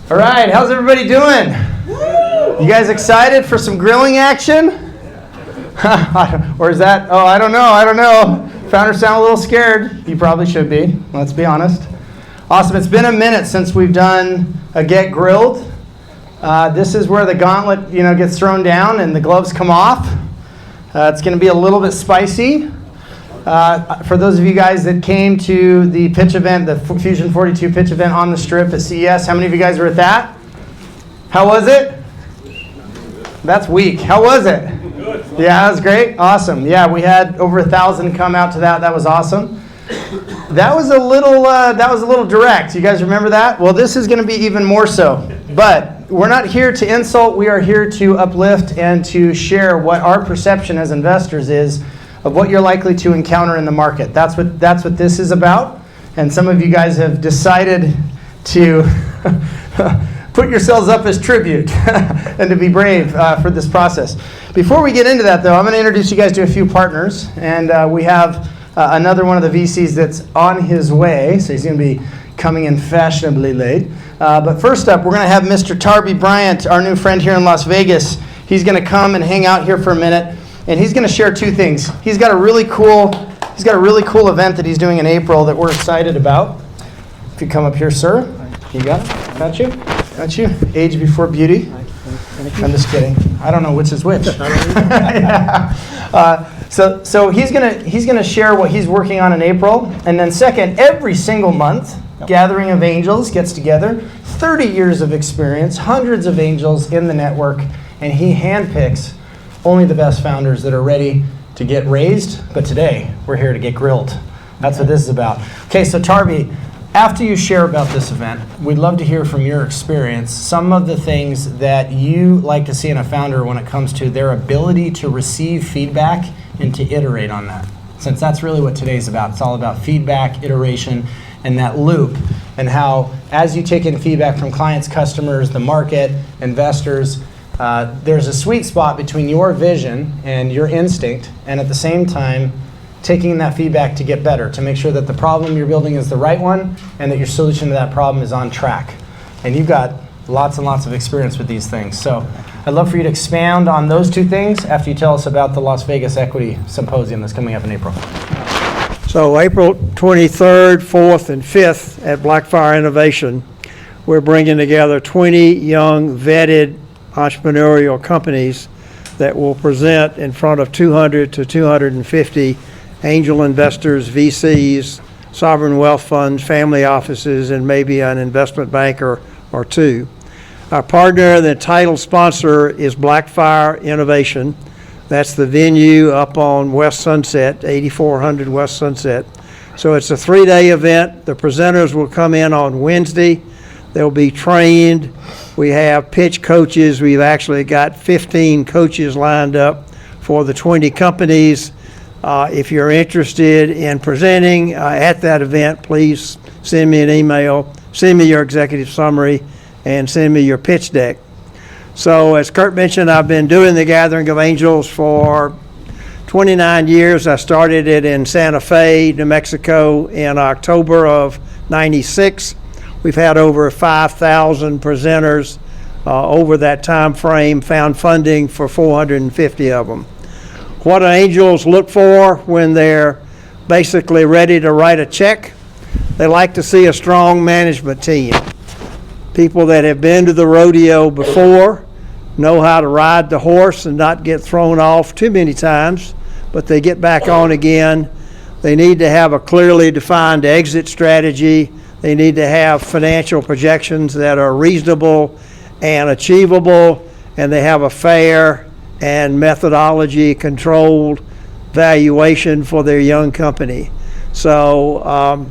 All right, how's everybody doing? You guys excited for some grilling action? Or is that, I don't know. Founders sound a little scared. You probably should be, let's be honest. Awesome, it's been a minute since we've done a Get Grilled. This is where the gauntlet, gets thrown down and the gloves come off. It's going to be a little bit spicy. For those of you guys that came to the pitch event, the Fusion 42 pitch event on the Strip at CES, how many of you guys were at that? How was it? That's weak. How was it? Good. Yeah, that was great. Awesome. Yeah, we had over 1,000 come out to that. That was awesome. That was a little direct. You guys remember that? Well, this is going to be even more so. But we're not here to insult. We are here to uplift and to share what our perception as investors is of what you're likely to encounter in the market. That's what this is about. And some of you guys have decided to put yourselves up as tribute and to be brave for this process. Before we get into that, though, I'm going to introduce you guys to a few partners. And we have another one of the VCs that's on his way. So he's going to be coming in fashionably late. But first up, we're going to have Mr. Tarby Bryant, our new friend here in Las Vegas. He's going to come and hang out here for a minute. And he's going to share two things. He's got a really cool event that he's doing in April that we're excited about. If you come up here, sir. You got it? Got you? Age before beauty. I'm just kidding. I don't know which is which. Yeah. So he's gonna share what he's working on in April. And then second, every single month, Gathering of Angels gets together. 30 years of experience, hundreds of angels in the network, and he handpicks only the best founders that are ready to get raised, but today we're here to get grilled. That's what this is about. Okay, so Tarby, after you share about this event, we'd love to hear from your experience some of the things that you like to see in a founder when it comes to their ability to receive feedback and to iterate on that. Since that's really what today's about. It's all about feedback, iteration, and that loop, and how as you take in feedback from clients, customers, the market, investors, there's a sweet spot between your vision and your instinct, and at the same time, taking that feedback to get better, to make sure that the problem you're building is the right one, and that your solution to that problem is on track. And you've got lots and lots of experience with these things. So I'd love for you to expound on those two things after you tell us about the Las Vegas Equity Symposium that's coming up in April. So April 23rd, 4th, and 5th at Blackfire Innovation, we're bringing together 20 young, vetted entrepreneurial companies that will present in front of 200 to 250 angel investors, VCs, sovereign wealth funds, family offices, and maybe an investment banker or two. Our partner, the title sponsor, is Blackfire Innovation. That's the venue up on West Sunset, 8400 West Sunset. So it's a 3-day event. The presenters will come in on Wednesday. They'll be trained. We have pitch coaches. We've actually got 15 coaches lined up for the 20 companies. If you're interested in presenting at that event, please send me an email, send me your executive summary, and send me your pitch deck. So as Kurt mentioned, I've been doing the Gathering of Angels for 29 years. I started it in Santa Fe, New Mexico in October of '96. We've had over 5,000 presenters over that time frame, found funding for 450 of them. What do angels look for when they're basically ready to write a check? They like to see a strong management team. People that have been to the rodeo before, know how to ride the horse and not get thrown off too many times, but they get back on again. They need to have a clearly defined exit strategy. They need to have financial projections that are reasonable and achievable, and they have a fair and methodology controlled valuation for their young company. So,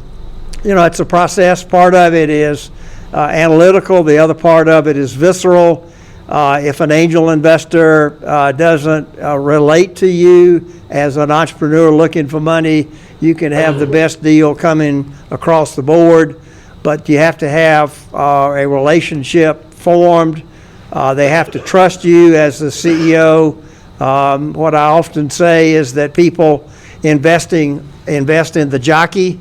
it's a process. Part of it is analytical. The other part of it is visceral. If an angel investor doesn't relate to you as an entrepreneur looking for money, you can have the best deal coming across the board, but you have to have a relationship formed. They have to trust you as the CEO. What I often say is that people invest in the jockey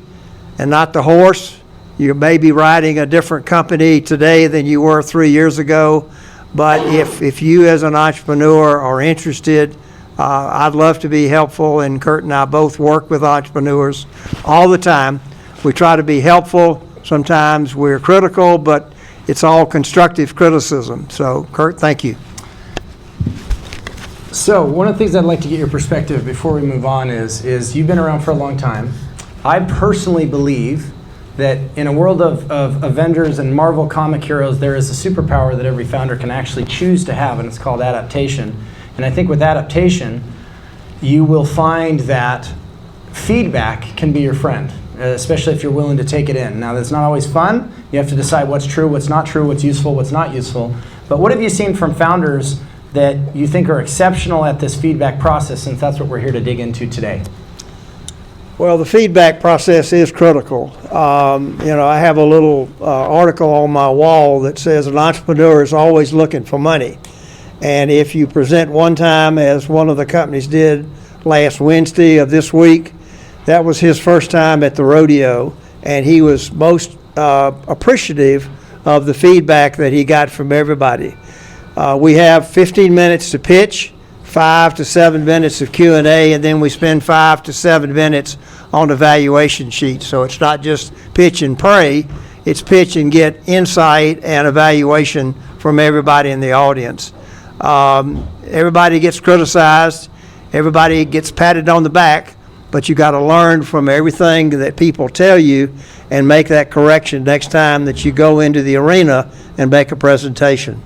and not the horse. You may be riding a different company today than you were 3 years ago, but if you as an entrepreneur are interested, I'd love to be helpful, and Kurt and I both work with entrepreneurs all the time. We try to be helpful. Sometimes we're critical, but it's all constructive criticism. So, Kurt, thank you. So one of the things I'd like to get your perspective before we move on is you've been around for a long time. I personally believe that in a world of Avengers and Marvel comic heroes, there is a superpower that every founder can actually choose to have, and it's called adaptation. And I think with adaptation, you will find that feedback can be your friend, especially if you're willing to take it in. Now, that's not always fun. You have to decide what's true, what's not true, what's useful, what's not useful. But what have you seen from founders that you think are exceptional at this feedback process, since that's what we're here to dig into today? Well, the feedback process is critical. I have a little article on my wall that says an entrepreneur is always looking for money. And if you present one time, as one of the companies did last Wednesday of this week, that was his first time at the rodeo, and he was most appreciative of the feedback that he got from everybody. We have 15 minutes to pitch, 5 to 7 minutes of Q&A, and then we spend 5 to 7 minutes on the valuation sheet. So it's not just pitch and pray, it's pitch and get insight and evaluation from everybody in the audience. Everybody gets criticized, everybody gets patted on the back, but you got to learn from everything that people tell you and make that correction next time that you go into the arena and make a presentation.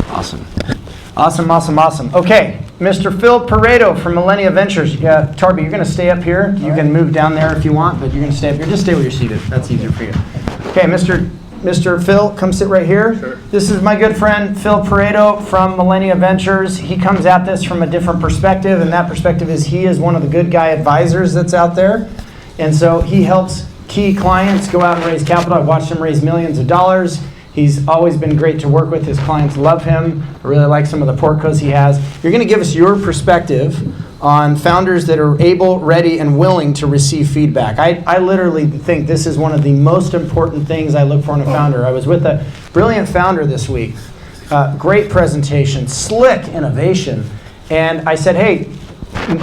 Awesome. Okay, Mr. Phil Pareto from Millennia Ventures. Tarby, you're going to stay up here. You can move down there if you want, but you're going to stay up here. Just stay where you're seated. That's easier for you. Okay, Mr. Phil, come sit right here. Sure. This is my good friend Phil Pareto from Millennia Ventures. He comes at this from a different perspective, and that perspective is he is one of the good guy advisors that's out there. And so he helps key clients go out and raise capital. I've watched him raise millions of dollars. He's always been great to work with. His clients love him. I really like some of the portcos he has. You're going to give us your perspective on founders that are able, ready, and willing to receive feedback. I literally think this is one of the most important things I look for in a founder. I was with a brilliant founder this week. Great presentation, slick innovation. And I said, hey,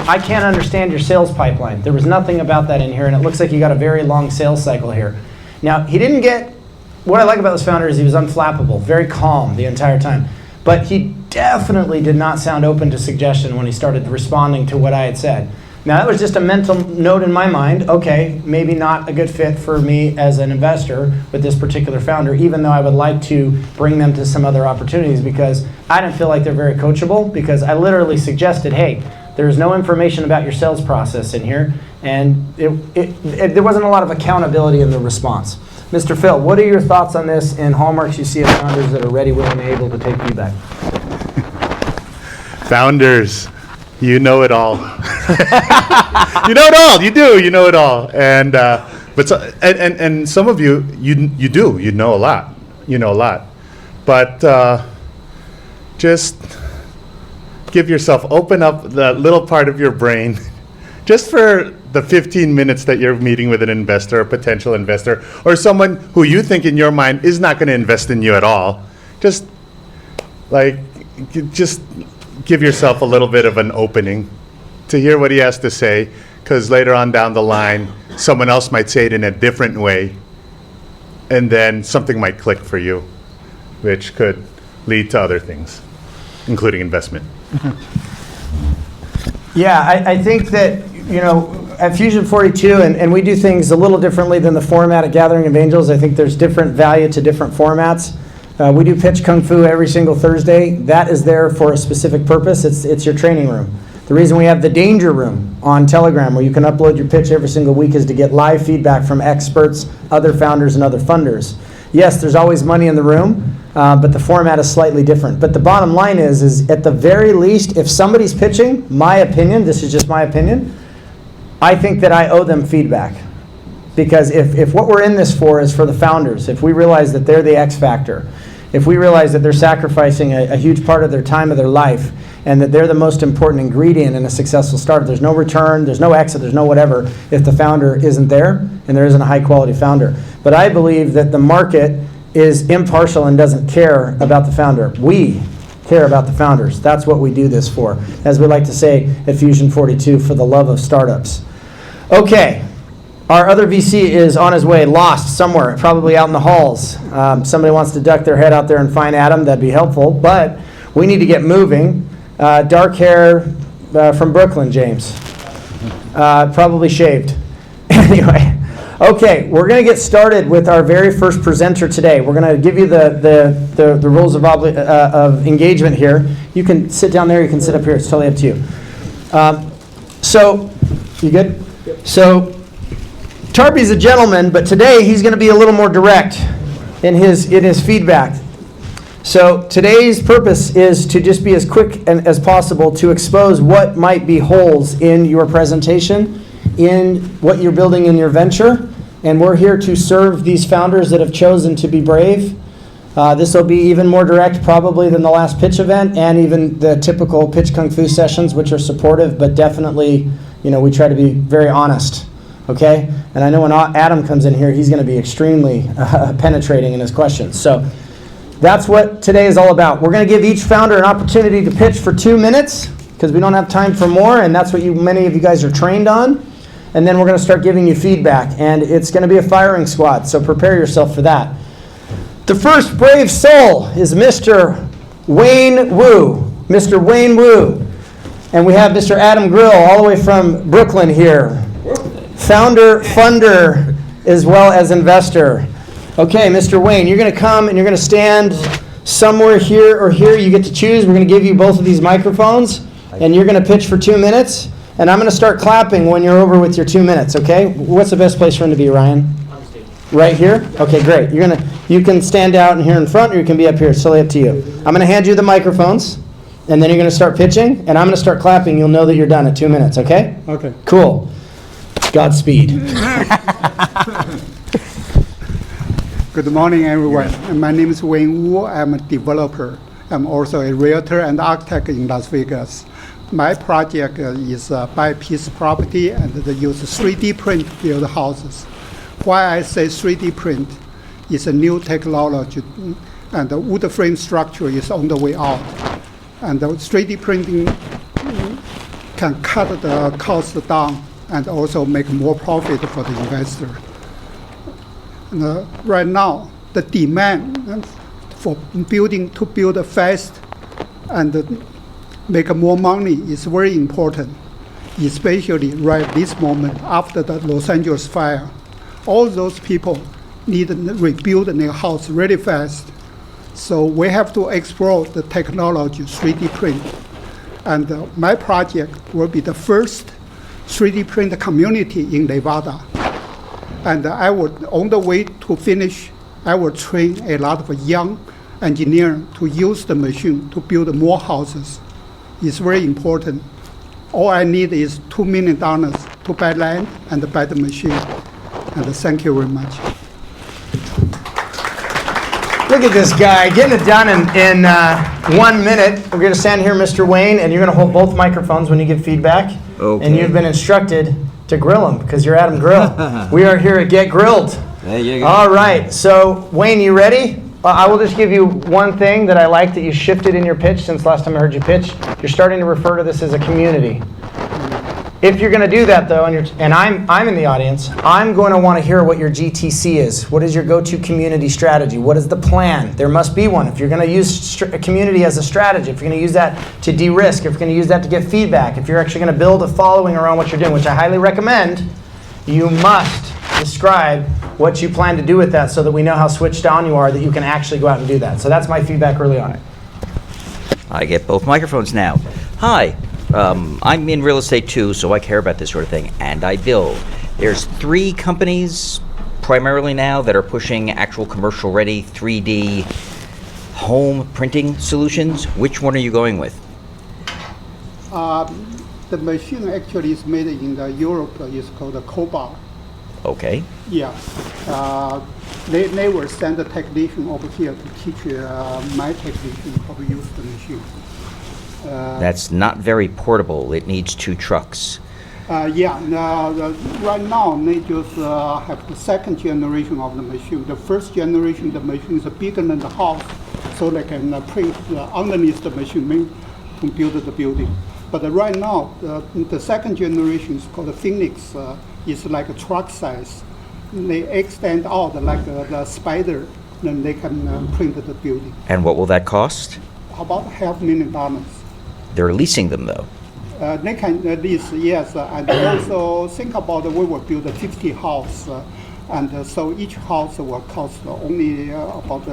I can't understand your sales pipeline. There was nothing about that in here, and it looks like you got a very long sales cycle here. Now, he didn't get... What I like about this founder is he was unflappable, very calm the entire time. But he definitely did not sound open to suggestion when he started responding to what I had said. Now, that was just a mental note in my mind. Okay, maybe not a good fit for me as an investor with this particular founder, even though I would like to bring them to some other opportunities, because I didn't feel like they're very coachable, because I literally suggested, hey, there's no information about your sales process in here, and there wasn't a lot of accountability in the response. Mr. Phil, what are your thoughts on this and hallmarks you see of founders that are ready, willing, and able to take feedback? Founders, you know it all. You know it all. You do. You know it all. And and some of you do. You know a lot. You know a lot. But just give yourself, open up that little part of your brain, just for the 15 minutes that you're meeting with an investor, a potential investor, or someone who you think in your mind is not going to invest in you at all. Just give yourself a little bit of an opening to hear what he has to say, because later on down the line, someone else might say it in a different way, and then something might click for you, which could lead to other things, including investment. Yeah, I think that, at Fusion 42, and we do things a little differently than the format at Gathering of Angels. I think there's different value to different formats. We do Pitch Kung Fu every single Thursday. That is there for a specific purpose. It's your training room. The reason we have the Danger Room on Telegram, where you can upload your pitch every single week, is to get live feedback from experts, other founders, and other funders. Yes, there's always money in the room, but the format is slightly different. But the bottom line is at the very least, if somebody's pitching, my opinion, this is just my opinion, I think that I owe them feedback. Because if what we're in this for is for the founders, if we realize that they're the X factor, if we realize that they're sacrificing a huge part of their time of their life, and that they're the most important ingredient in a successful startup. There's no return, there's no exit, there's no whatever if the founder isn't there and there isn't a high quality founder. But I believe that the market is impartial and doesn't care about the founder. We care about the founders. That's what we do this for. As we like to say at Fusion 42, for the love of startups. Okay, our other VC is on his way, lost somewhere, probably out in the halls. Somebody wants to duck their head out there and find Adam, that'd be helpful, but we need to get moving. Dark hair from Brooklyn, James. Probably shaved. Anyway. Okay, we're going to get started with our very first presenter today. We're going to give you the rules of engagement here. You can sit down there, you can sit up here, it's totally up to you. So, you good? Yep. So, Tarpy's a gentleman, but today he's going to be a little more direct in his feedback. So, today's purpose is to just be as quick as possible to expose what might be holes in your presentation, in what you're building in your venture, and we're here to serve these founders that have chosen to be brave. This will be even more direct probably than the last pitch event and even the typical pitch kung fu sessions, which are supportive, but definitely, we try to be very honest, okay? And I know when Adam comes in here, he's going to be extremely penetrating in his questions. So that's what today is all about. We're going to give each founder an opportunity to pitch for 2 minutes because we don't have time for more, and that's what many of you guys are trained on. And then we're going to start giving you feedback. And it's going to be a firing squad, so prepare yourself for that. The first brave soul is Mr. Wayne Wu. Mr. Wayne Wu. And we have Mr. Adam Grill all the way from Brooklyn here. Founder, funder, as well as investor. Okay, Mr. Wayne, you're going to come and you're going to stand somewhere here or here. You get to choose. We're going to give you both of these microphones. And you're going to pitch for 2 minutes. And I'm going to start clapping when you're over with your 2 minutes, okay? What's the best place for him to be, Ryan? On stage. Right here? Okay, great. You can stand out in here in front, or you can be up here. It's totally up to you. I'm going to hand you the microphones, and then you're going to start pitching, and I'm going to start clapping. You'll know that you're done at 2 minutes, okay? Okay. Cool. Godspeed. Good morning, everyone. My name is Wayne Wu. I'm a developer. I'm also a realtor and architect in Las Vegas. My project is buy piece property and they use 3D print to build houses. Why I say 3D print is a new technology, and the wood frame structure is on the way out. And the 3D printing can cut the cost down and also make more profit for the investor. And, right now, the demand for build fast and make more money is very important, especially right this moment after the Los Angeles fire. All those people need to rebuild their house really fast. So we have to explore the technology 3D print. And my project will be the first 3D print community in Nevada. And I would, on the way to finish, I will train a lot of young engineers to use the machine to build more houses. It's very important. All I need is $2 million to buy land and buy the machine. And thank you very much. Look at this guy getting it done in 1 minute. We're going to stand here, Mr. Wayne, and you're going to hold both microphones when you give feedback. Okay. And you've been instructed to grill him because you're Adam Grill. We are here at Get Grilled. There you go. All right. So, Wayne, you ready? I will just give you one thing that I like that you shifted in your pitch since last time I heard you pitch. You're starting to refer to this as a community. If you're going to do that, though, and I'm in the audience, I'm going to want to hear what your GTC is. What is your go-to community strategy? What is the plan? There must be one. If you're going to use a community as a strategy, if you're going to use that to de-risk, if you're going to use that to get feedback, if you're actually going to build a following around what you're doing, which I highly recommend, you must describe what you plan to do with that so that we know how switched on you are, that you can actually go out and do that. So that's my feedback early on. I get both microphones now. Hi, I'm in real estate too, so I care about this sort of thing, and I build. There's 3 companies primarily now that are pushing actual commercial-ready 3D home printing solutions. Which one are you going with? The machine actually is made in Europe. It's called a Cobalt. Okay. Yeah. They will send a technician over here to teach my technician how to use the machine. That's not very portable. It needs 2 trucks. Right now they just have the second generation of the machine. The first generation, the machine is bigger than the house, so they can print underneath the machine to build the building. But right now, the second generation is called the Phoenix. It's like a truck size. They extend out like the spider, then they can print the building. And what will that cost? About $500,000. They're leasing them, though. They can lease, yes, and also think about we will build a 50 house, and so each house will cost only about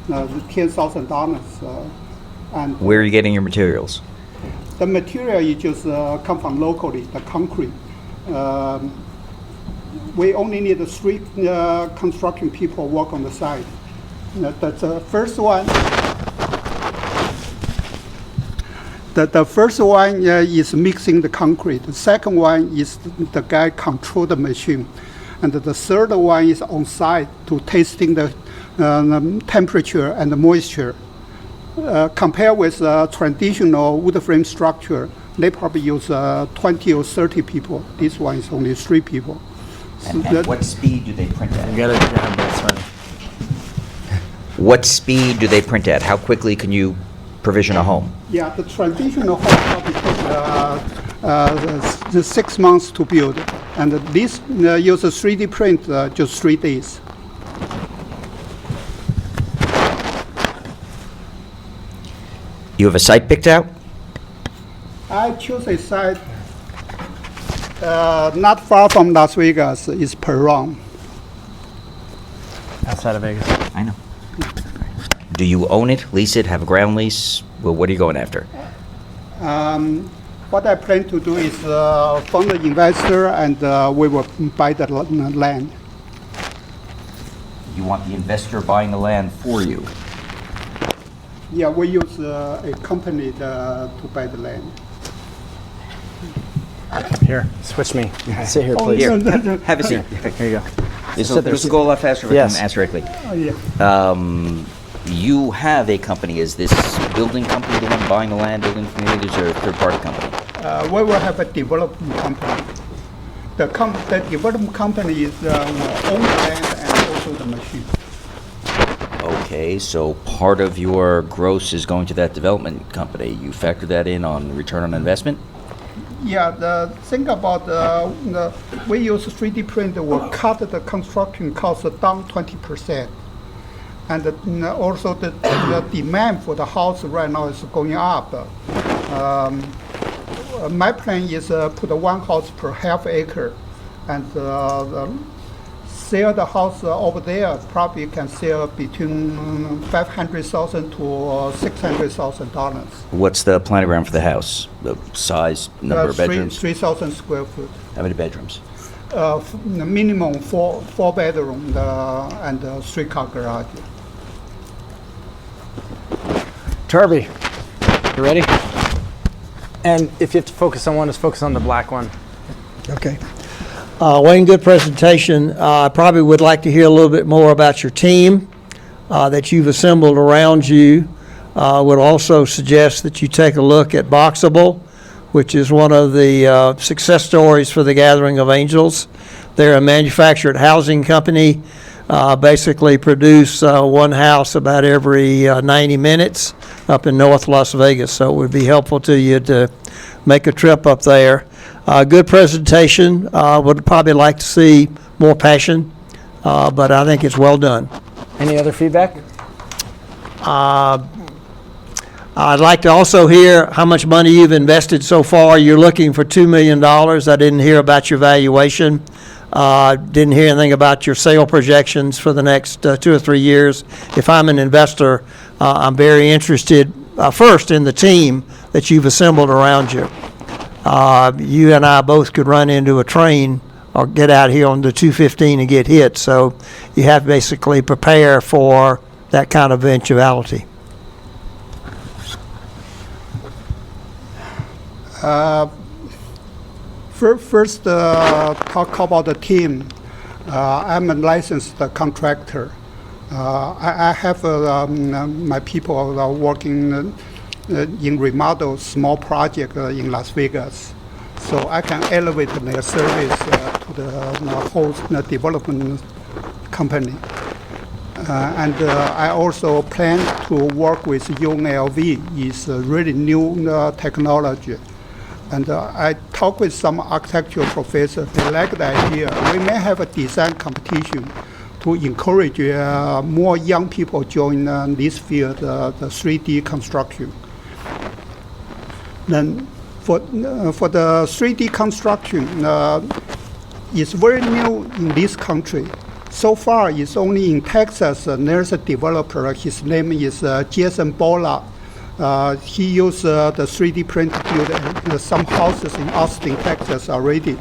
$10,000. And Where are you getting your materials? the material is just come from locally, the concrete. We only need 3 construction people work on the site. The first one. The first one is mixing the concrete. The second one is the guy control the machine. And the third one is on site to tasting the temperature and the moisture. Compared with traditional wood frame structure, they probably use 20 or 30 people. This one is only 3 people. And what speed do they print at? You gotta have this one. What speed do they print at? How quickly can you provision a home? Yeah, the traditional home probably takes 6 months to build, and this uses 3D print just 3 days. You have a site picked out? I chose a site not far from Las Vegas. It's Perron. Outside of Vegas. I know. Do you own it, lease it, have a ground lease? Well, what are you going after? What I plan to do is fund the investor, and we will buy the land. You want the investor buying the land for you? Yeah, we use a company to buy the land. Here, switch me. Sit here, please. Here, no, no. have a seat. Here you go. This will go a lot faster if I Yes. can answer correctly. Oh, yeah. You have a company. Is this building company the one buying the land, building communities, or a third-party company? We will have a development company. The development company is will own the land and also the machine. Okay, so part of your gross is going to that development company. You factor that in on return on investment? Yeah, the thing about we use 3D print will cut the construction cost down 20%. And also the demand for the house right now is going up. My plan is put 1 house per half acre, and sell the house over there. Probably can sell between $500,000 to $600,000. What's the planogram for the house? The size, number of bedrooms? 3,000 square foot. How many bedrooms? Minimum 4 bedroom and 3-car garage. Turby, you ready? And if you have to focus on one, just focus on the black one. Okay. Wayne, good presentation. I probably would like to hear a little bit more about your team that you've assembled around you. Would also suggest that you take a look at Boxable, which is one of the success stories for the Gathering of Angels. They're a manufactured housing company, basically produce 1 house about every 90 minutes up in North Las Vegas. So it would be helpful to you to make a trip up there. Good presentation. Would probably like to see more passion, but I think it's well done. Any other feedback? I'd like to also hear how much money you've invested so far. You're looking for $2 million. I didn't hear about your valuation. Didn't hear anything about your sale projections for the next 2 or 3 years. If I'm an investor, I'm very interested, first, in the team that you've assembled around you. You and I both could run into a train or get out here on the 215 and get hit. So you have to basically prepare for that kind of eventuality. First, talk about the team. I'm a licensed contractor. I have my people are working in remodel small project in Las Vegas. So I can elevate their service to the whole development company. And I also plan to work with UNLV. It's a really new technology. And I talked with some architectural professors. They like the idea. We may have a design competition to encourage more young people join this field, the 3D construction. Then for the 3D construction, it's very new in this country. So far, it's only in Texas. There's a developer. His name is Jason Bola. He used the 3D print to build some houses in Austin, Texas already.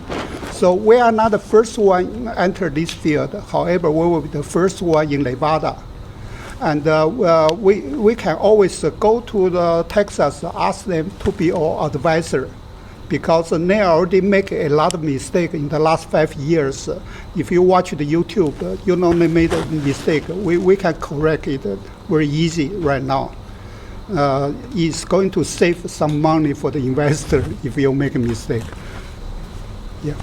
So we are not the first one to enter this field. However, we will be the first one in Nevada. And we can always go to the Texas, ask them to be our advisor, because they already make a lot of mistakes in the last 5 years. If you watch the YouTube, you know they made a mistake. We can correct it very easy right now. It's going to save some money for the investor if you make a mistake. Yeah.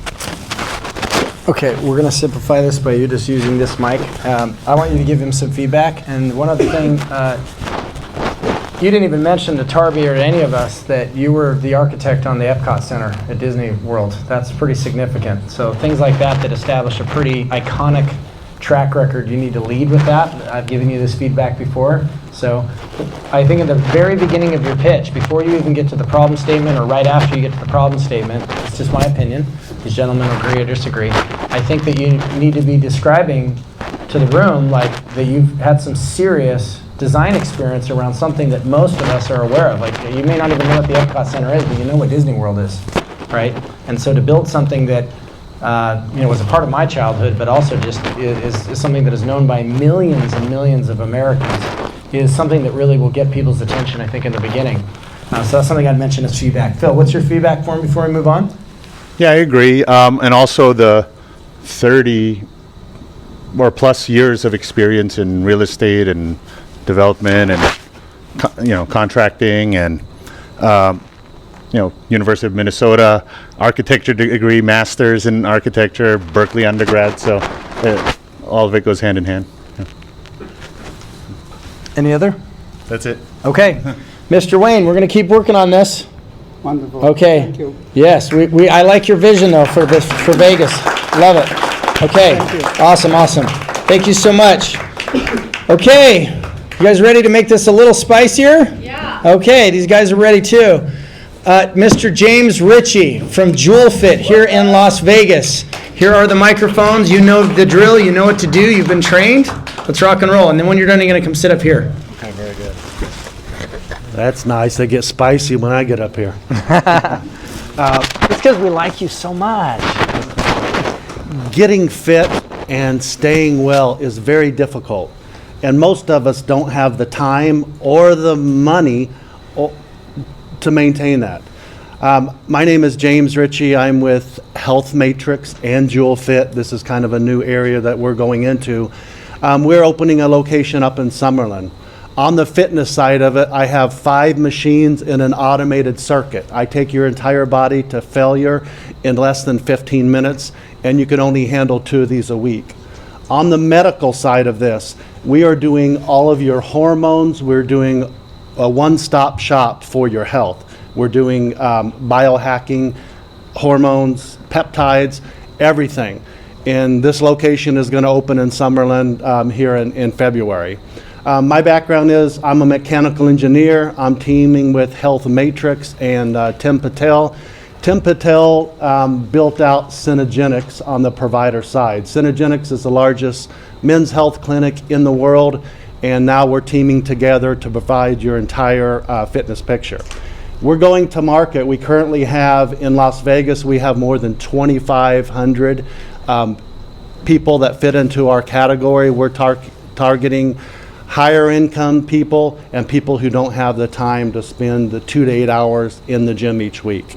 Okay, we're going to simplify this by you just using this mic. I want you to give him some feedback. And one other thing, you didn't even mention to Tarby or to any of us that you were the architect on the Epcot Center at Disney World. That's pretty significant. So things like that establish a pretty iconic track record, you need to lead with that. I've given you this feedback before. So I think at the very beginning of your pitch, before you even get to the problem statement or right after you get to the problem statement, it's just my opinion, these gentlemen agree or disagree, I think that you need to be describing to the room like that you've had some serious design experience around something that most of us are aware of. Like, you may not even know what the Epcot Center is, but you know what Disney World is, right? And so to build something that was a part of my childhood, but also just is something that is known by millions and millions of Americans, is something that really will get people's attention, I think, in the beginning. So that's something I'd mention as feedback. Phil, what's your feedback for me before we move on? Yeah, I agree. And also the 30 or plus years of experience in real estate and development and contracting and University of Minnesota architecture degree, masters in architecture, Berkeley undergrad. So all of it goes hand in hand. Yeah. Any other? That's it. Okay, Mr. Wayne, we're going to keep working on this. Wonderful. Okay. Thank you. Yes, I like your vision though for Vegas. Love it. Okay. Thank you. Awesome. Thank you so much. Okay, you guys ready to make this a little spicier? Yeah. Okay, these guys are ready too. Mr. James Ritchie from Jewel Fit here in Las Vegas. Here are the microphones. You know the drill. You know what to do. You've been trained. Let's rock and roll. And then when you're done, you're going to come sit up here. Okay, very good. That's nice. They get spicy when I get up here. It's because we like you so much. Getting fit and staying well is very difficult. And most of us don't have the time or the money to maintain that. My name is James Ritchie. I'm with Health Matrix and Jewel Fit. This is kind of a new area that we're going into. We're opening a location up in Summerlin. On the fitness side of it, I have 5 machines in an automated circuit. I take your entire body to failure in less than 15 minutes, and you can only handle 2 of these a week. On the medical side of this, we are doing all of your hormones. We're doing a one-stop shop for your health. We're doing biohacking, hormones, peptides, everything. And this location is going to open in Summerlin here in February. My background is I'm a mechanical engineer. I'm teaming with Health Matrix and Tim Patel. Tim Patel built out Synergenics on the provider side. Synergenics is the largest men's health clinic in the world, and now we're teaming together to provide your entire fitness picture. We're going to market. We currently have in Las Vegas, we have more than 2,500 people that fit into our category. We're targeting higher income people and people who don't have the time to spend the 2 to 8 hours in the gym each week.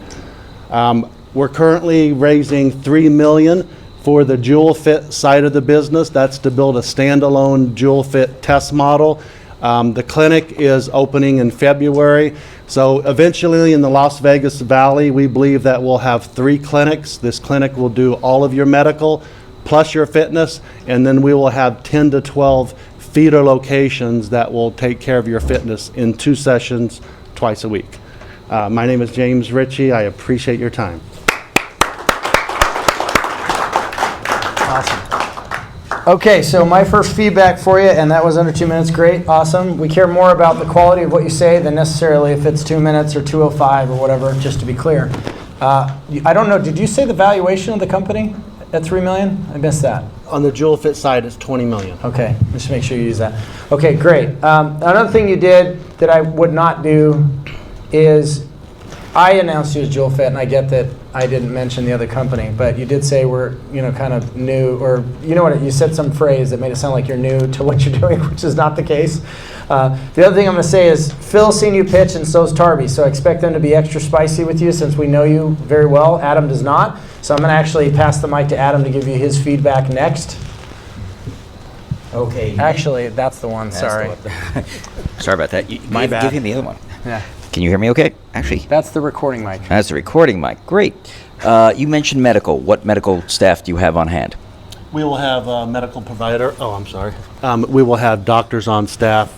We're currently raising $3 million for the Jewel Fit side of the business. That's to build a standalone Jewel Fit test model. The clinic is opening in February. So eventually in the Las Vegas Valley, we believe that we'll have 3 clinics. This clinic will do all of your medical plus your fitness, and then we will have 10 to 12 feeder locations that will take care of your fitness in 2 sessions twice a week. My name is James Ritchie. I appreciate your time. Okay, so my first feedback for you, and that was under 2 minutes, great, awesome. We care more about the quality of what you say than necessarily if it's 2 minutes or 2:05 or whatever, just to be clear. I don't know, did you say the valuation of the company at $3 million? I missed that. On the Jewel Fit side, it's $20 million. Okay, just make sure you use that. Okay, great. Another thing you did that I would not do is I announced you as Jewel Fit, and I get that I didn't mention the other company, but you did say we're, kind of new, or you said some phrase that made it sound like you're new to what you're doing, which is not the case. The other thing I'm going to say is Phil's seen you pitch, and so's Tarby, so I expect them to be extra spicy with you since we know you very well. Adam does not, so I'm going to actually pass the mic to Adam to give you his feedback next. Okay. Actually, that's the one. That's Sorry. the one. Sorry about that. My bad. Give him the other one. Yeah. Can you hear me okay? Actually, That's the recording mic. that's the recording mic. Great. You mentioned medical. What medical staff do you have on hand? We will have a medical provider. Oh, I'm sorry. We will have doctors on staff,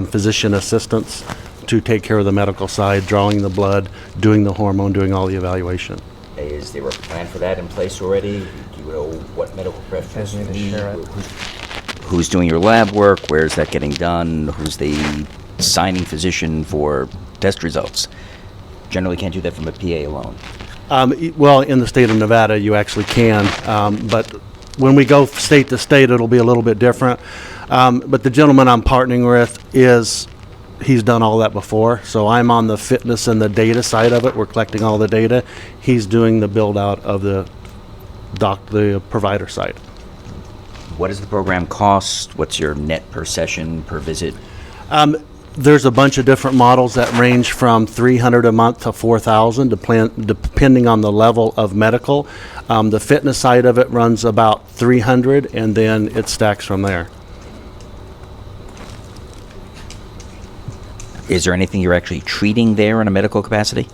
physician assistants to take care of the medical side, drawing the blood, doing the hormone, doing all the evaluation. Is there a plan for that in place already? Do you know what medical professionals Guys need to share it. Who's doing your lab work? Where is that getting done? Who's the signing physician for test results? Generally can't do that from a PA alone. Well, in the state of Nevada, you actually can, but when we go state to state, it'll be a little bit different. But the gentleman I'm partnering with he's done all that before, so I'm on the fitness and the data side of it. We're collecting all the data. He's doing the build out of the provider side. What does the program cost? What's your net per session, per visit? There's a bunch of different models that range from $300 a month to $4,000, depending on the level of medical. The fitness side of it runs about $300, and then it stacks from there. Is there anything you're actually treating there in a medical capacity?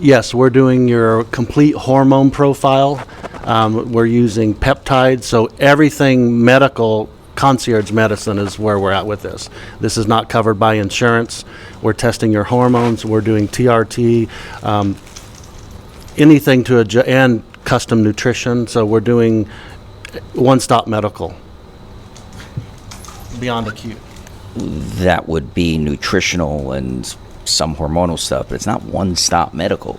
Yes, we're doing your complete hormone profile. We're using peptides, so everything medical. Concierge medicine is where we're at with this. This is not covered by insurance. We're testing your hormones. We're doing TRT, anything to adjust, and custom nutrition. So we're doing one-stop medical beyond acute. That would be nutritional and some hormonal stuff, but it's not one-stop medical.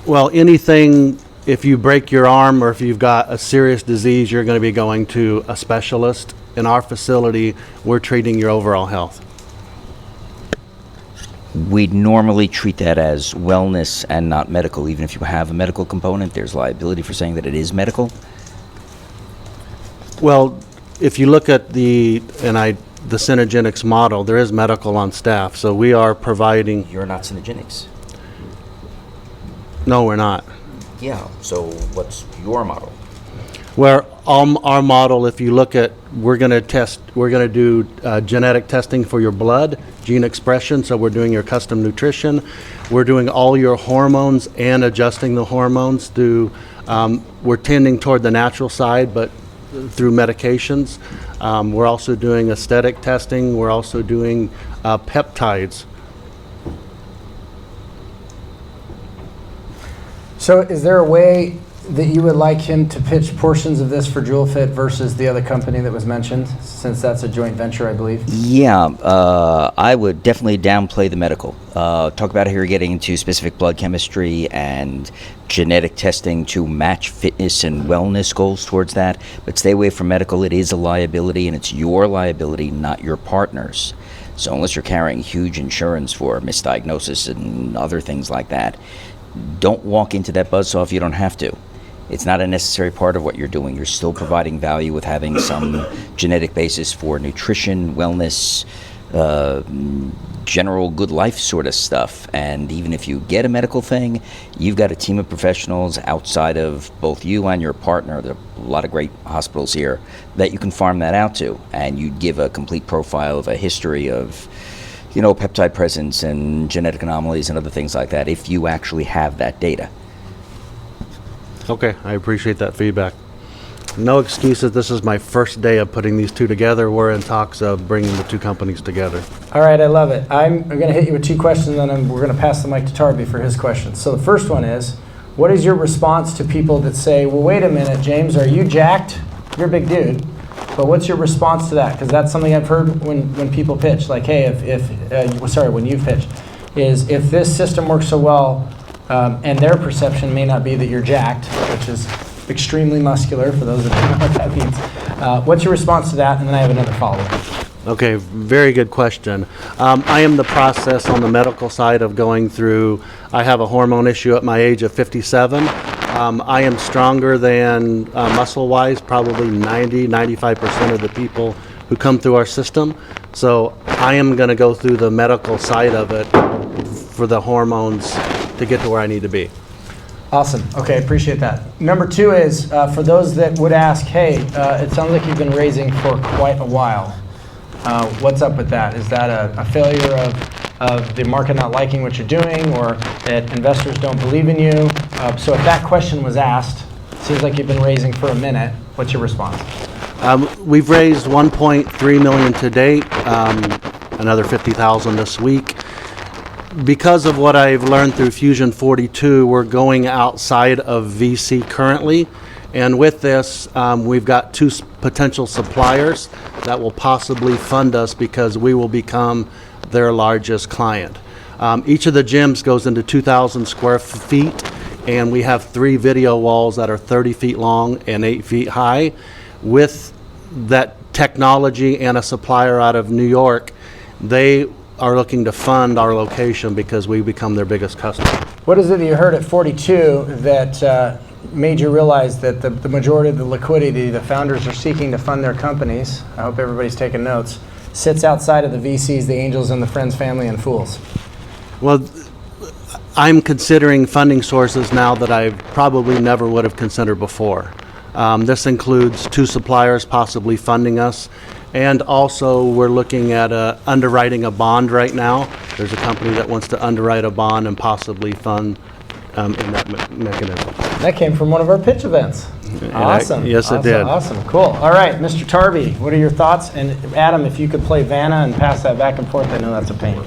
Well, anything. If you break your arm or if you've got a serious disease, you're going to be going to a specialist. In our facility, we're treating your overall health. We'd normally treat that as wellness and not medical. Even if you have a medical component, there's liability for saying that it is medical. Well, if you look at the Synergenics model, there is medical on staff. So we are providing. You're not Synergenics. No, we're not. Yeah, so what's your model? Where our model, if you look at, we're going to do genetic testing for your blood, gene expression, so we're doing your custom nutrition. We're doing all your hormones and adjusting the hormones through, we're tending toward the natural side, but through medications. We're also doing aesthetic testing. We're also doing peptides. So is there a way that you would like him to pitch portions of this for Jewel Fit versus the other company that was mentioned, since that's a joint venture, I believe? Yeah, I would definitely downplay the medical. Talk about how you're getting into specific blood chemistry and genetic testing to match fitness and wellness goals towards that, but stay away from medical. It is a liability, and it's your liability, not your partner's. So unless you're carrying huge insurance for misdiagnosis and other things like that, don't walk into that buzzsaw if you don't have to. It's not a necessary part of what you're doing. You're still providing value with having some genetic basis for nutrition, wellness, general good life sort of stuff. And even if you get a medical thing, you've got a team of professionals outside of both you and your partner. There are a lot of great hospitals here that you can farm that out to, and you'd give a complete profile of a history of, you know, peptide presence and genetic anomalies and other things like that if you actually have that data. Okay, I appreciate that feedback. No excuses. This is my first day of putting these two together. We're in talks of bringing the two companies together. All right, I love it. I'm going to hit you with two questions, and then we're going to pass the mic to Tarby for his questions. So the first one is, what is your response to people that say, well, wait a minute, James, are you jacked? You're a big dude. But what's your response to that? Because that's something I've heard when people pitch, like, hey, when you've pitched, is if this system works so well, and their perception may not be that you're jacked, which is extremely muscular, for those that don't know what that means. What's your response to that? And then I have another follow-up. Okay, very good question. I am the process on the medical side of going through, I have a hormone issue at my age of 57. I am stronger than muscle-wise, probably 95% of the people who come through our system. So I am going to go through the medical side of it for the hormones to get to where I need to be. Awesome. Okay, appreciate that. Number two is, for those that would ask, hey, it sounds like you've been raising for quite a while. What's up with that? Is that a failure of the market not liking what you're doing, or that investors don't believe in you? So if that question was asked, seems like you've been raising for a minute, what's your response? We've raised 1.3 million to date, another 50,000 this week. Because of what I've learned through Fusion 42, we're going outside of VC currently. And with this, we've got two potential suppliers that will possibly fund us because we will become their largest client. Each of the gyms goes into 2,000 square feet, and we have 3 video walls that are 30 feet long and 8 feet high. With that technology and a supplier out of New York, they are looking to fund our location because we become their biggest customer. What is it that you heard at 42 that made you realize that the majority of the liquidity the founders are seeking to fund their companies, I hope everybody's taking notes, sits outside of the VCs, the angels, and the friends, family, and fools? Well, I'm considering funding sources now that I probably never would have considered before. This includes 2 suppliers possibly funding us, and also we're looking at underwriting a bond right now. There's a company that wants to underwrite a bond and possibly fund in that mechanism. That came from one of our pitch events. Awesome. Yes, it did. Awesome. Cool. All right, Mr. Tarby, what are your thoughts? And Adam, if you could play Vanna and pass that back and forth, I know that's a pain.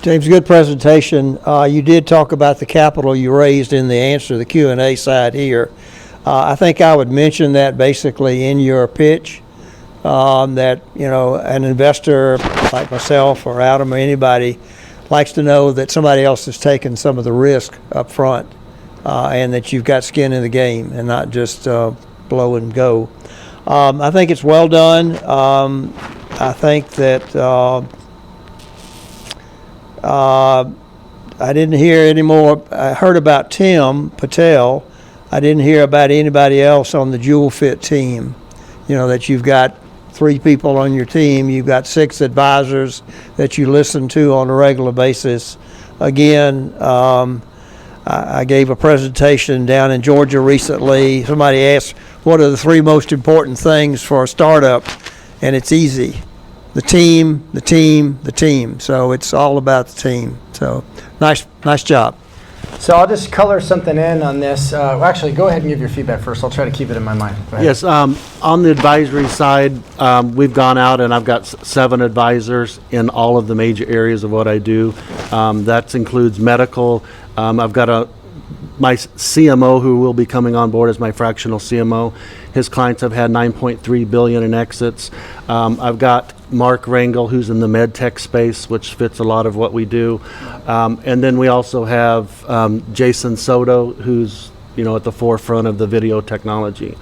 James, good presentation. You did talk about the capital you raised in the answer to the Q&A side here. I think I would mention that basically in your pitch, that, you know, an investor like myself or Adam or anybody likes to know that somebody else is taking some of the risk up front, and that you've got skin in the game and not just blow and go. I think it's well done. I think that I didn't hear any more. I heard about Tim Patel. I didn't hear about anybody else on the Jewel Fit team. You know, that you've got 3 people on your team, you've got 6 advisors that you listen to on a regular basis. Again, I gave a presentation down in Georgia recently. Somebody asked, what are the 3 most important things for a startup? And it's easy. The team, the team, the team. So it's all about the team. So nice job. So I'll just color something in on this. Well, actually, go ahead and give your feedback first. I'll try to keep it in my mind. Go ahead. Yes, on the advisory side, we've gone out and I've got 7 advisors in all of the major areas of what I do. That includes medical. I've got my CMO who will be coming on board as my fractional CMO. His clients have had $9.3 billion in exits. I've got Mark Rangel, who's in the med tech space, which fits a lot of what we do. And then we also have Jason Soto, who's, you know, at the forefront of the video technology.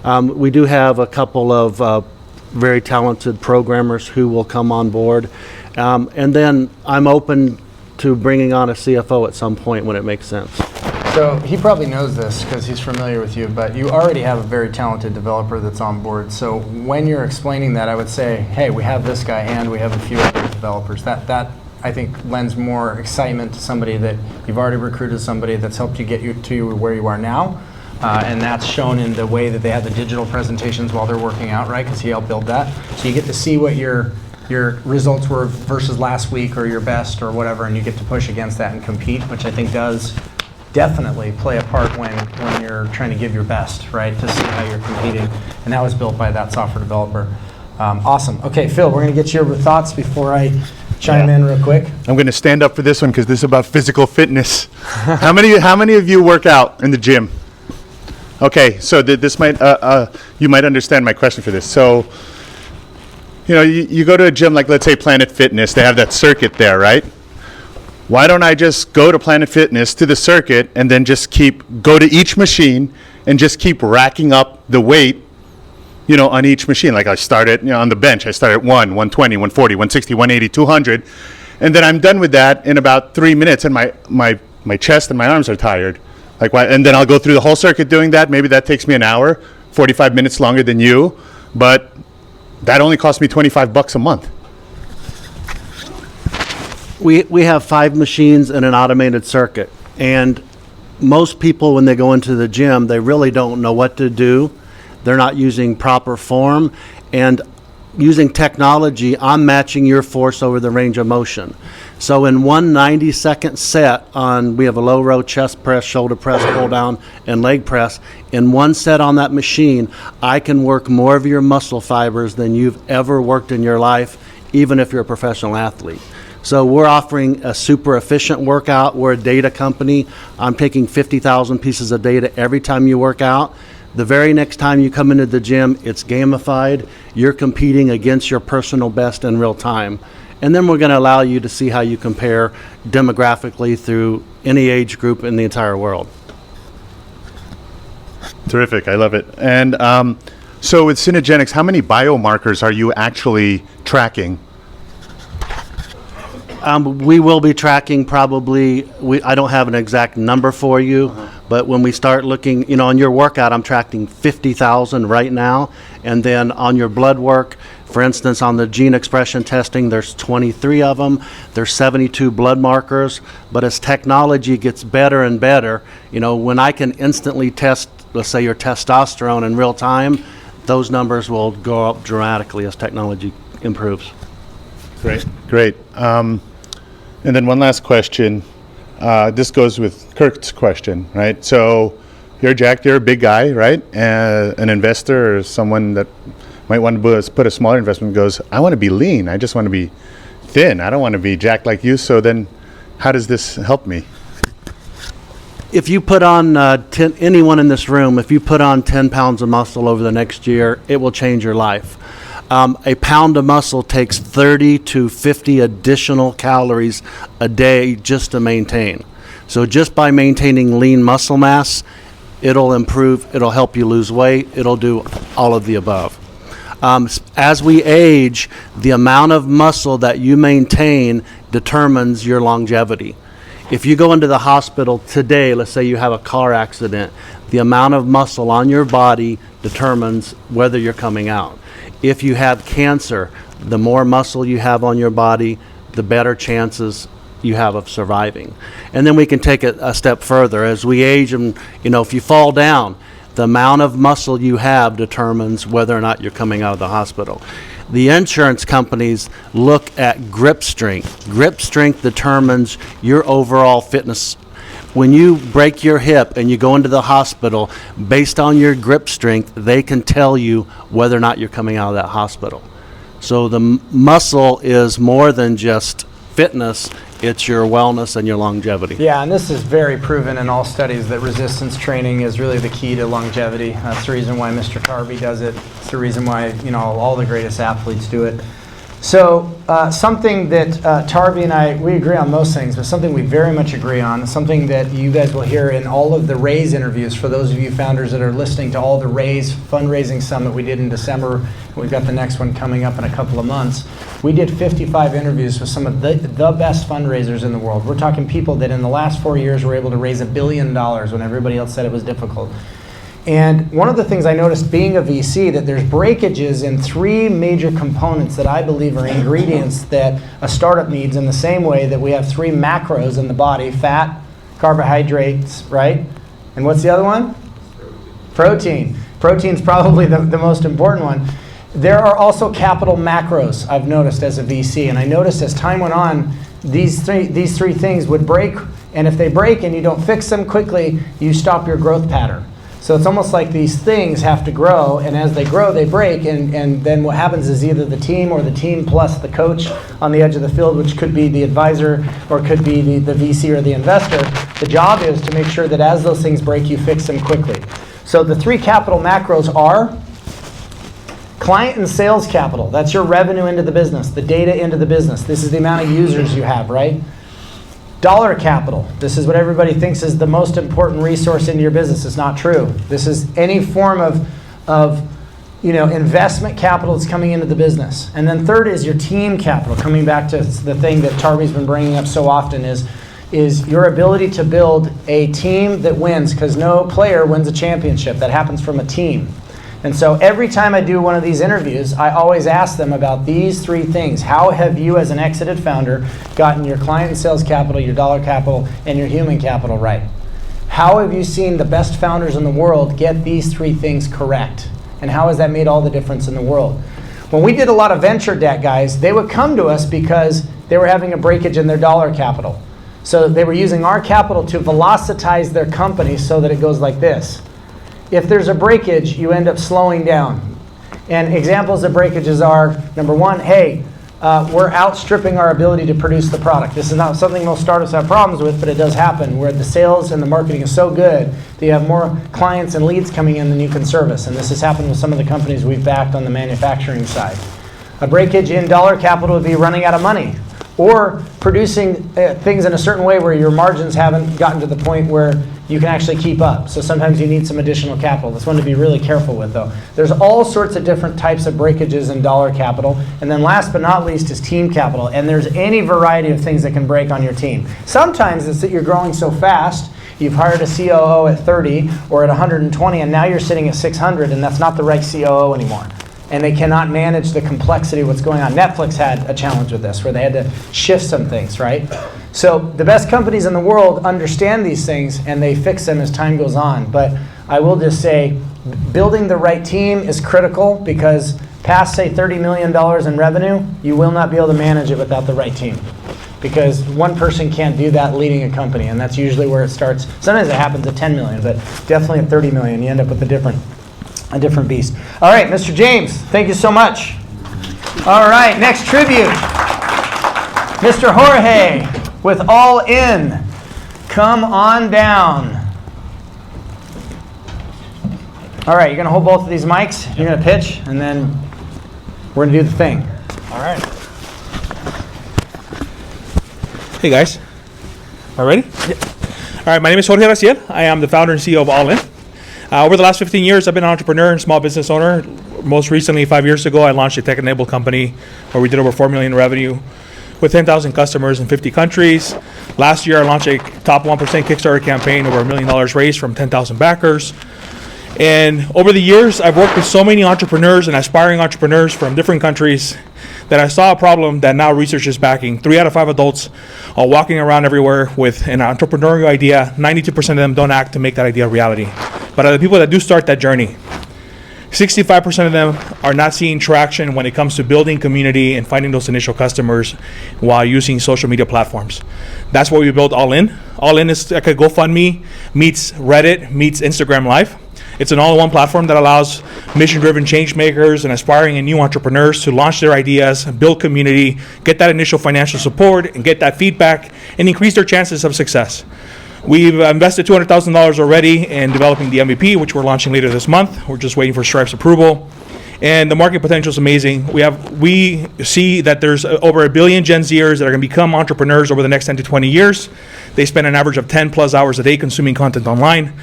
We do have a couple of very talented programmers who will come on board. And then I'm open to bringing on a CFO at some point when it makes sense. So he probably knows this because he's familiar with you, but you already have a very talented developer that's on board. So when you're explaining that, I would say, hey, we have this guy and we have a few other developers. That I think lends more excitement to somebody that you've already recruited, somebody that's helped you get you to where you are now. And that's shown in the way that they have the digital presentations while they're working out, right? Because he helped build that. So you get to see what your results were versus last week or your best or whatever, and you get to push against that and compete, which I think does definitely play a part when you're trying to give your best, right, to see how you're competing. And that was built by that software developer. Awesome. Okay, Phil, we're going to get your thoughts before I chime in real quick. I'm going to stand up for this one because this is about physical fitness. How many of you work out in the gym? Okay, so this might you might understand my question for this. So, you know, you go to a gym like, let's say, Planet Fitness. They have that circuit there, right? Why don't I just go to Planet Fitness, to the circuit, and then just go to each machine and just keep racking up the weight, you know, on each machine. Like I started, you know, on the bench, I start at 120, 140, 160, 180, 200. And then I'm done with that in about 3 minutes, and my chest and my arms are tired. Like why? And then I'll go through the whole circuit doing that. Maybe that takes me an hour, 45 minutes longer than you, but that only costs me $25 a month. We have 5 machines in an automated circuit, and most people, when they go into the gym, they really don't know what to do. They're not using proper form, and using technology, I'm matching your force over the range of motion. So in one 90-second set we have a low row chest press, shoulder press, pull down, and leg press. In one set on that machine, I can work more of your muscle fibers than you've ever worked in your life, even if you're a professional athlete. So we're offering a super efficient workout. We're a data company. I'm taking 50,000 pieces of data every time you work out. The very next time you come into the gym, it's gamified. You're competing against your personal best in real time. And then we're going to allow you to see how you compare demographically through any age group in the entire world. Terrific, I love it. And so with Synergenics, how many biomarkers are you actually tracking? We will be tracking probably, I don't have an exact number for you, but when we start looking, you know, on your workout, I'm tracking 50,000 right now. And then on your blood work, for instance, on the gene expression testing, there's 23 of them. There's 72 blood markers. But as technology gets better and better, you know, when I can instantly test, let's say, your testosterone in real time, those numbers will go up dramatically as technology improves. Great. And then one last question. This goes with Kirk's question, right? So you're Jack, you're a big guy, right? An investor or someone that might want to put a smaller investment goes, I want to be lean. I just want to be thin. I don't want to be jacked like you. So then how does this help me? If you put on, anyone in this room, if you put on 10 pounds of muscle over the next year, it will change your life. A pound of muscle takes 30 to 50 additional calories a day just to maintain. So just by maintaining lean muscle mass, it'll help you lose weight, it'll do all of the above. As we age, the amount of muscle that you maintain determines your longevity. If you go into the hospital today, let's say you have a car accident, the amount of muscle on your body determines whether you're coming out. If you have cancer, the more muscle you have on your body, the better chances you have of surviving. And then we can take it a step further. As we age, and you know, if you fall down, the amount of muscle you have determines whether or not you're coming out of the hospital. The insurance companies look at grip strength. Grip strength determines your overall fitness. When you break your hip and you go into the hospital, based on your grip strength, they can tell you whether or not you're coming out of that hospital. So the muscle is more than just fitness, it's your wellness and your longevity. Yeah, and this is very proven in all studies that resistance training is really the key to longevity. That's the reason why Mr. Tarby does it. It's the reason why, you know, all the greatest athletes do it. So something that Tarby and I, we agree on most things, but something we very much agree on, something that you guys will hear in all of the Raise interviews for those of you founders that are listening to all the Raise fundraising summit we did in December. We've got the next one coming up in a couple of months. We did 55 interviews with some of the best fundraisers in the world. We're talking people that in the last 4 years were able to raise $1 billion when everybody else said it was difficult. And one of the things I noticed being a VC, that there's breakages in 3 major components that I believe are ingredients that a startup needs, in the same way that we have 3 macros in the body: fat, carbohydrates, right? And what's the other one? Protein. Protein's probably the most important one. There are also capital macros, I've noticed as a VC. And I noticed as time went on, these three things would break. And if they break and you don't fix them quickly, you stop your growth pattern. So it's almost like these things have to grow, and as they grow, they break, and then what happens is either the team or the team plus the coach on the edge of the field, which could be the advisor or could be the VC or the investor, the job is to make sure that as those things break, you fix them quickly. So the 3 capital macros are client and sales capital. That's your revenue into the business, the data into the business. This is the amount of users you have, right? Dollar capital. This is what everybody thinks is the most important resource into your business. It's not true. This is any form of investment capital that's coming into the business. And then third is your team capital. Coming back to the thing that Tarby's been bringing up so often is your ability to build a team that wins, because no player wins a championship. That happens from a team. And so every time I do one of these interviews, I always ask them about these 3 things. How have you, as an exited founder, gotten your client and sales capital, your dollar capital, and your human capital right? How have you seen the best founders in the world get these 3 things correct? And how has that made all the difference in the world? When we did a lot of venture debt, guys, they would come to us because they were having a breakage in their dollar capital. So they were using our capital to velocitize their company so that it goes like this. If there's a breakage, you end up slowing down. And examples of breakages are, number 1, hey, we're outstripping our ability to produce the product. This is not something most startups have problems with, but it does happen, where the sales and the marketing is so good that you have more clients and leads coming in than you can service. And this has happened with some of the companies we've backed on the manufacturing side. A breakage in dollar capital would be running out of money, or producing things in a certain way where your margins haven't gotten to the point where you can actually keep up. So sometimes you need some additional capital. That's one to be really careful with, though. There's all sorts of different types of breakages in dollar capital. And then last but not least is team capital. And there's any variety of things that can break on your team. Sometimes it's that you're growing so fast, you've hired a COO at 30 or at 120, and now you're sitting at 600, and that's not the right COO anymore. And they cannot manage the complexity of what's going on. Netflix had a challenge with this, where they had to shift some things, right? So the best companies in the world understand these things, and they fix them as time goes on. But I will just say, building the right team is critical, because past, say, $30 million in revenue, you will not be able to manage it without the right team. Because one person can't do that leading a company, and that's usually where it starts. Sometimes it happens at 10 million, but definitely at 30 million, you end up with a different beast. All right, Mr. James, thank you so much. All right, next tribute. Mr. Jorge with All In. Come on down. All right, you're going to hold both of these mics. You're going to pitch, and then we're going to do the thing. All right. Hey, guys. All ready? Yeah. All right, my name is Jorge Raciel. I am the founder and CEO of All In. Over the last 15 years, I've been an entrepreneur and small business owner. Most recently, 5 years ago, I launched a tech-enabled company where we did over $4 million in revenue with 10,000 customers in 50 countries. Last year, I launched a top 1% Kickstarter campaign, over $1 million raised from 10,000 backers. And over the years, I've worked with so many entrepreneurs and aspiring entrepreneurs from different countries that I saw a problem that now research is backing. 3 out of 5 adults are walking around everywhere with an entrepreneurial idea. 92% of them don't act to make that idea a reality. But are the people that do start that journey. 65% of them are not seeing traction when it comes to building community and finding those initial customers while using social media platforms. That's why we built All In. All In is like a GoFundMe meets Reddit meets Instagram Live. It's an all-in-one platform that allows mission-driven change makers and aspiring and new entrepreneurs to launch their ideas, build community, get that initial financial support, and get that feedback, and increase their chances of success. We've invested $200,000 already in developing the MVP, which we're launching later this month. We're just waiting for Stripe's approval. And the market potential is amazing. We see that there's over 1 billion Gen Zers that are going to become entrepreneurs over the next 10 to 20 years. They spend an average of 10 plus hours a day consuming content online.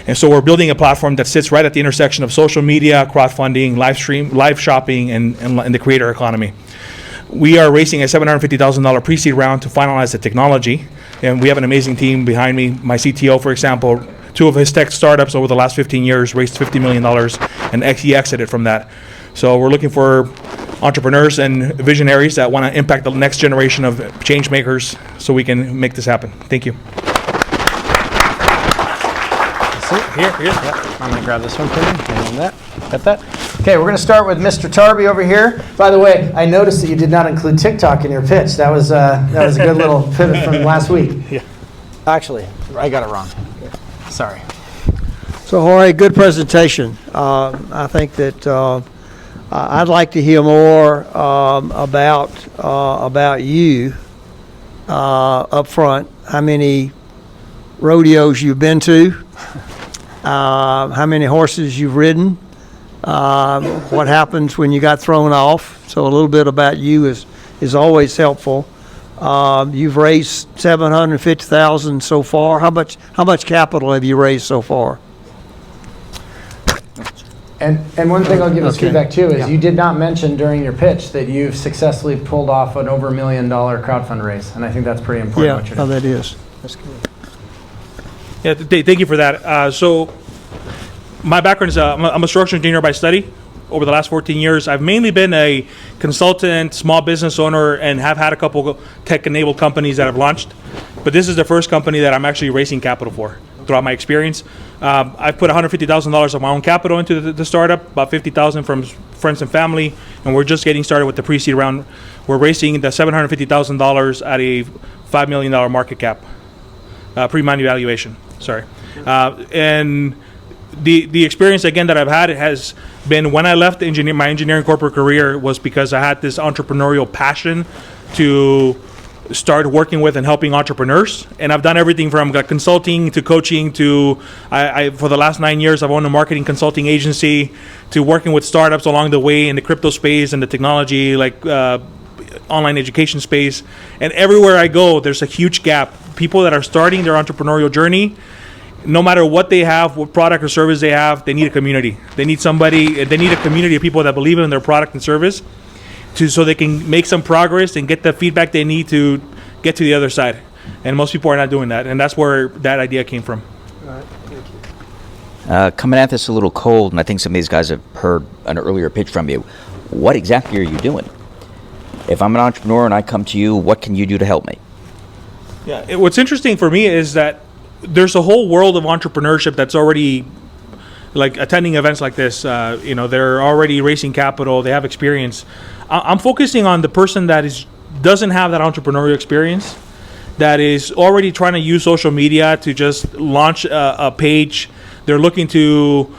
And so we're building a platform that sits right at the intersection of social media, crowdfunding, live shopping, and the creator economy. We are raising a $750,000 pre-seed round to finalize the technology. And we have an amazing team behind me. My CTO, for example, 2 of his tech startups over the last 15 years raised $50 million, and he exited from that. So we're looking for entrepreneurs and visionaries that want to impact the next generation of change makers so we can make this happen. Thank you. Here. Yeah. I'm going to grab this one for you. And that. Got that? Okay, we're going to start with Mr. Tarby over here. By the way, I noticed that you did not include TikTok in your pitch. That was a good little pivot from last week. Yeah. Actually, I got it wrong. Sorry. So Jorge, good presentation. I think that I'd like to hear more about you up front. How many rodeos you've been to? How many horses you've ridden? What happens when you got thrown off? So a little bit about you is always helpful. You've raised $750,000 so far. How much capital have you raised so far? And one thing I'll give as Okay. feedback too is Yeah. you did not mention during your pitch that you've successfully pulled off an over $1 million crowdfund raise, and I think that's pretty important. Yeah, what you're how doing. that is. Yeah, thank you for that. So my background is I'm a structural engineer by study. Over the last 14 years, I've mainly been a consultant, small business owner, and have had a couple tech-enabled companies that have launched. But this is the first company that I'm actually raising capital for throughout my experience. I've put $150,000 of my own capital into the startup, about $50,000 from friends and family, and we're just getting started with the pre-seed round. We're raising the $750,000 at a $5 million market cap, pre-money valuation. Sorry, and the experience again that I've had has been when I left my engineering corporate career was because I had this entrepreneurial passion to start working with and helping entrepreneurs, and I've done everything from consulting to coaching to I for the last 9 years I've owned a marketing consulting agency to working with startups along the way in the crypto space and the technology like online education space, and everywhere I go there's a huge gap. People that are starting their entrepreneurial journey, no matter what they have, what product or service they have, they need a community. They need a community of people that believe in their product and service so they can make some progress and get the feedback they need to get to the other side. And most people are not doing that. And that's where that idea came from. Coming at this a little cold, and I think some of these guys have heard an earlier pitch from you. What exactly are you doing? If I'm an entrepreneur and I come to you, what can you do to help me? Yeah, what's interesting for me is that there's a whole world of entrepreneurship that's already like attending events like this. They're already raising capital. They have experience. I'm focusing on the person that doesn't have that entrepreneurial experience, that is already trying to use social media to just launch a page. They're looking to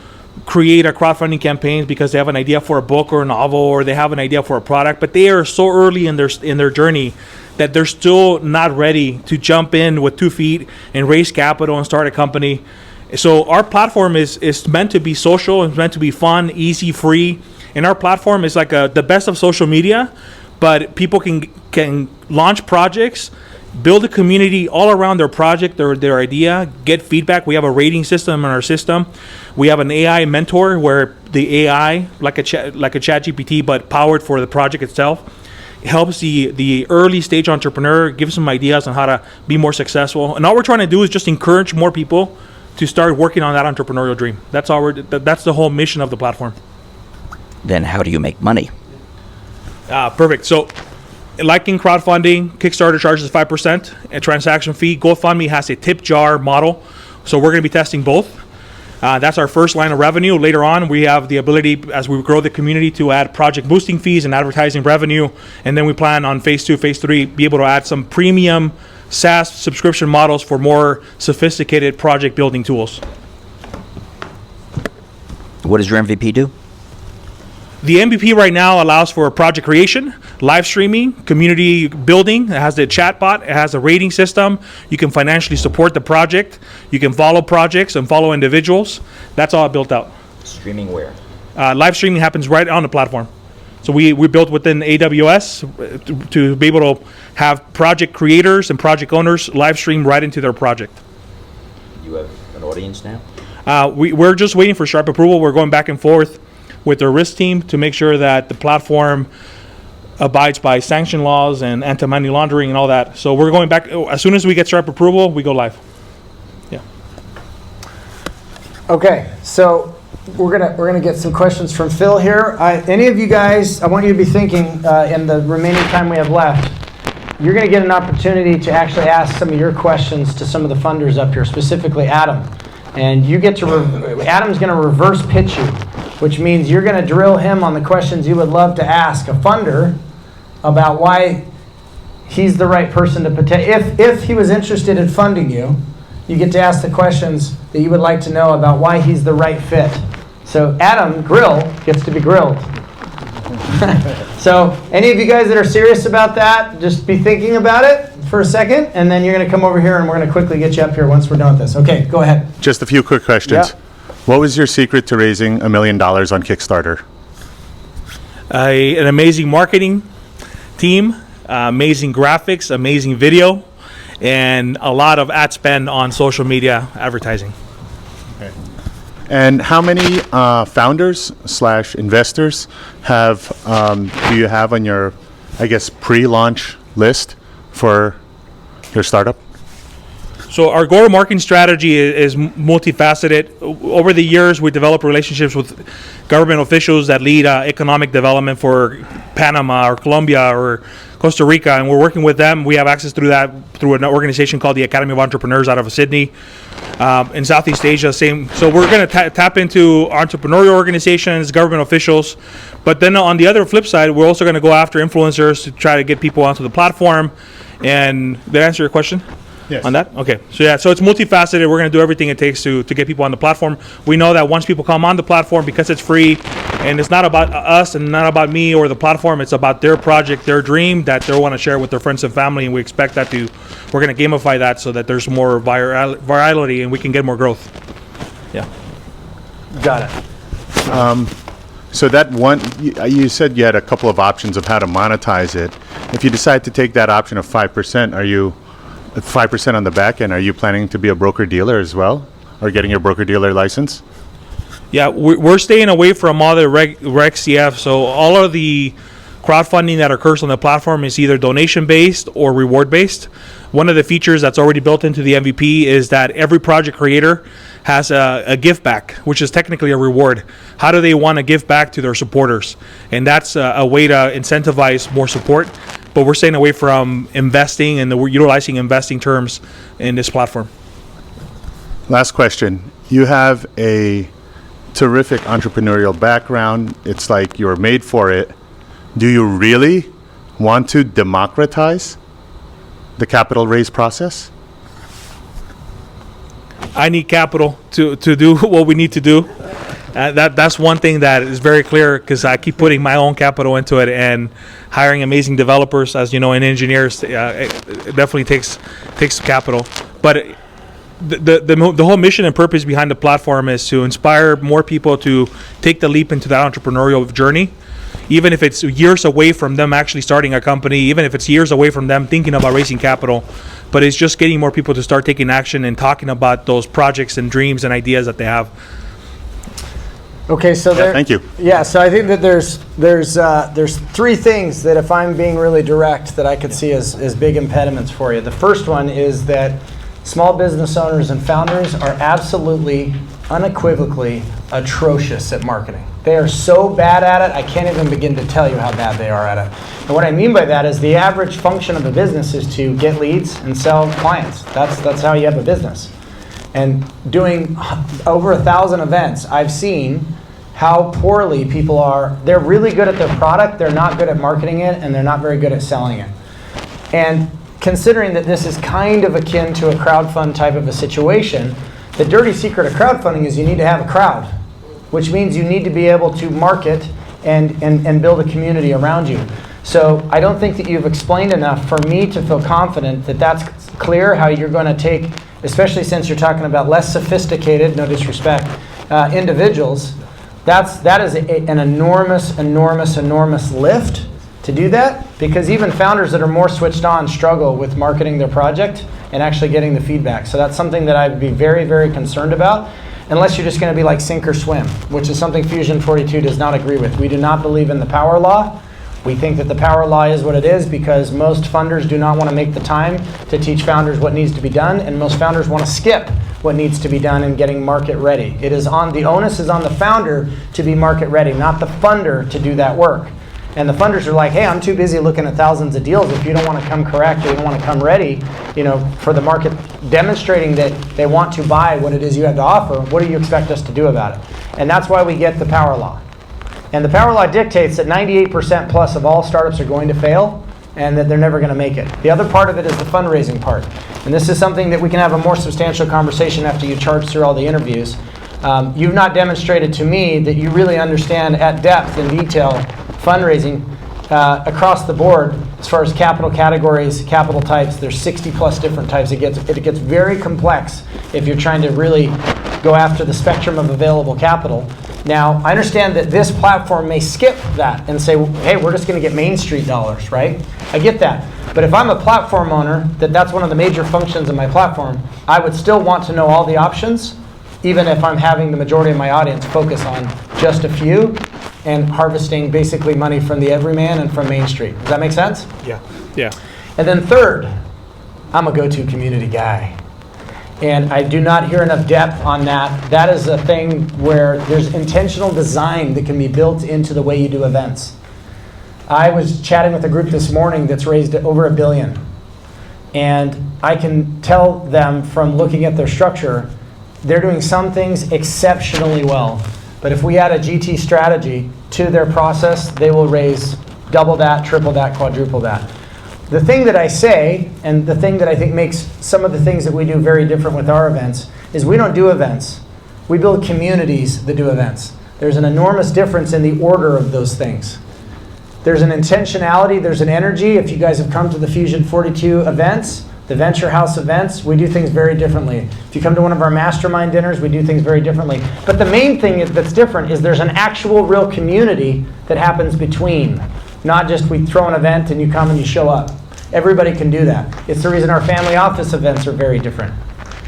create a crowdfunding campaign because they have an idea for a book or a novel, or they have an idea for a product, but they are so early in their journey that they're still not ready to jump in with 2 feet and raise capital and start a company. So our platform is meant to be social, it's meant to be fun, easy, free, and our platform is like the best of social media, but people can launch projects, build a community all around their project, their idea, get feedback. We have a rating system in our system. We have an AI mentor where the AI, like a chat GPT, but powered for the project itself, helps the early stage entrepreneur, gives them ideas on how to be more successful. And all we're trying to do is just encourage more people to start working on that entrepreneurial dream. That's the whole mission of the platform. Then how do you make money? Perfect. So like in crowdfunding, Kickstarter charges 5% a transaction fee. GoFundMe has a tip jar model. So we're going to be testing both. That's our first line of revenue. Later on, we have the ability, as we grow the community, to add project boosting fees and advertising revenue. And then we plan on phase 2, phase 3, be able to add some premium SaaS subscription models for more sophisticated project building tools. What does your MVP do? The MVP right now allows for project creation, live streaming, community building. It has the chat bot. It has a rating system. You can financially support the project. You can follow projects and follow individuals. That's all built out. Streaming where? Live streaming happens right on the platform. So we built within AWS to be able to have project creators and project owners live stream right into their project. You have an audience now? We're just waiting for sharp approval. We're going back and forth with the risk team to make sure that the platform abides by sanction laws and anti-money laundering and all that. So we're going back, as soon as we get sharp approval, we go live. Yeah. Okay, so we're gonna get some questions from Phil here. Any of you guys, I want you to be thinking in the remaining time we have left, you're gonna get an opportunity to actually ask some of your questions to some of the funders up here, specifically Adam. And you get to, Adam's gonna reverse pitch you, which means you're gonna drill him on the questions you would love to ask a funder about why he's the right person to if he was interested in funding you, you get to ask the questions that you would like to know about why he's the right fit. So Adam Grill gets to be grilled. So any of you guys that are serious about that, just be thinking about it for a second, and then you're going to come over here and we're going to quickly get you up here once we're done with this. Okay, go ahead. Just a few quick questions. Yeah. What was your secret to raising $1 million on Kickstarter? An amazing marketing team, amazing graphics, amazing video, and a lot of ad spend on social media advertising. And how many founders / investors do you have on your, I guess, pre-launch list for your startup? So our go-to-market strategy is multifaceted. Over the years, we developed relationships with government officials that lead economic development for Panama or Colombia or Costa Rica, and we're working with them. We have access through an organization called the Academy of Entrepreneurs out of Sydney. In Southeast Asia, same. So we're going to tap into entrepreneurial organizations, government officials, but then on the other flip side, we're also going to go after influencers to try to get people onto the platform. And did I answer your question? Yes. On that? Okay. So yeah, so it's multifaceted. We're going to do everything it takes to get people on the platform. We know that once people come on the platform, because it's free and it's not about us and not about me or the platform, it's about their project, their dream that they want to share with their friends and family, and we expect that we're going to gamify that so that there's more virality and we can get more growth. Yeah. Got it. So that one, you said you had a couple of options of how to monetize it. If you decide to take that option of 5%, are you 5% on the back end? Are you planning to be a broker dealer as well, or getting your broker dealer license? Yeah, we're staying away from all the Reg CF. So all of the crowdfunding that occurs on the platform is either donation-based or reward-based. One of the features that's already built into the MVP is that every project creator has a give back, which is technically a reward. How do they want to give back to their supporters? And that's a way to incentivize more support. But we're staying away from investing, and we're utilizing investing terms in this platform. Last question. You have a terrific entrepreneurial background. It's like you're made for it. Do you really want to democratize the capital raise process? I need capital to do what we need to do. That's one thing that is very clear, because I keep putting my own capital into it and hiring amazing developers, as you know, and engineers. It definitely takes capital. But the whole mission and purpose behind the platform is to inspire more people to take the leap into that entrepreneurial journey, even if it's years away from them actually starting a company, even if it's years away from them thinking about raising capital. But it's just getting more people to start taking action and talking about those projects and dreams and ideas that they have. Okay, so Thank you. Yeah, so I think that there's three things that, if I'm being really direct, that I could see as big impediments for you. The first one is that small business owners and founders are absolutely, unequivocally atrocious at marketing. They are so bad at it, I can't even begin to tell you how bad they are at it. And what I mean by that is the average function of a business is to get leads and sell clients. That's how you have a business. And doing over 1,000 events, I've seen how poorly people are. They're really good at their product, they're not good at marketing it, and they're not very good at selling it. And considering that this is kind of akin to a crowdfund type of a situation, the dirty secret of crowdfunding is you need to have a crowd, which means you need to be able to market and build a community around you. So I don't think that you've explained enough for me to feel confident that that's clear how you're going to take, especially since you're talking about less sophisticated, no disrespect, individuals That is an enormous, enormous, enormous lift to do that, because even founders that are more switched on struggle with marketing their project and actually getting the feedback. So that's something that I'd be very, very concerned about, unless you're just going to be like sink or swim, which is something Fusion 42 does not agree with. We do not believe in the power law. We think that the power law is what it is because most funders do not want to make the time to teach founders what needs to be done, and most founders want to skip what needs to be done in getting market ready. The onus is on the founder to be market ready, not the funder to do that work. And the funders are like, hey, I'm too busy looking at thousands of deals. If you don't want to come correct, or you don't want to come ready, for the market, demonstrating that they want to buy what it is you have to offer, what do you expect us to do about it? And that's why we get the power law. And the power law dictates that 98% plus of all startups are going to fail, and that they're never going to make it. The other part of it is the fundraising part. And this is something that we can have a more substantial conversation after you charge through all the interviews. You've not demonstrated to me that you really understand at depth and detail fundraising across the board as far as capital categories, capital types. There's 60 plus different types. It gets very complex if you're trying to really go after the spectrum of available capital. Now, I understand that this platform may skip that and say, hey, we're just going to get Main Street dollars, right? I get that. But if I'm a platform owner, that's one of the major functions of my platform, I would still want to know all the options, even if I'm having the majority of my audience focus on just a few and harvesting basically money from the everyman and from Main Street. Does that make sense? Yeah. Yeah. And then third, I'm a go-to community guy. And I do not hear enough depth on that. That is a thing where there's intentional design that can be built into the way you do events. I was chatting with a group this morning that's raised over $1 billion. And I can tell them from looking at their structure, they're doing some things exceptionally well. But if we add a GT strategy to their process, they will raise double that, triple that, quadruple that. The thing that I say, and the thing that I think makes some of the things that we do very different with our events, is we don't do events. We build communities that do events. There's an enormous difference in the order of those things. There's an intentionality, there's an energy. If you guys have come to the Fusion 42 events, the Venture House events, we do things very differently. If you come to one of our mastermind dinners, we do things very differently. But the main thing that's different is there's an actual real community that happens between. Not just we throw an event and you come and you show up. Everybody can do that. It's the reason our family office events are very different.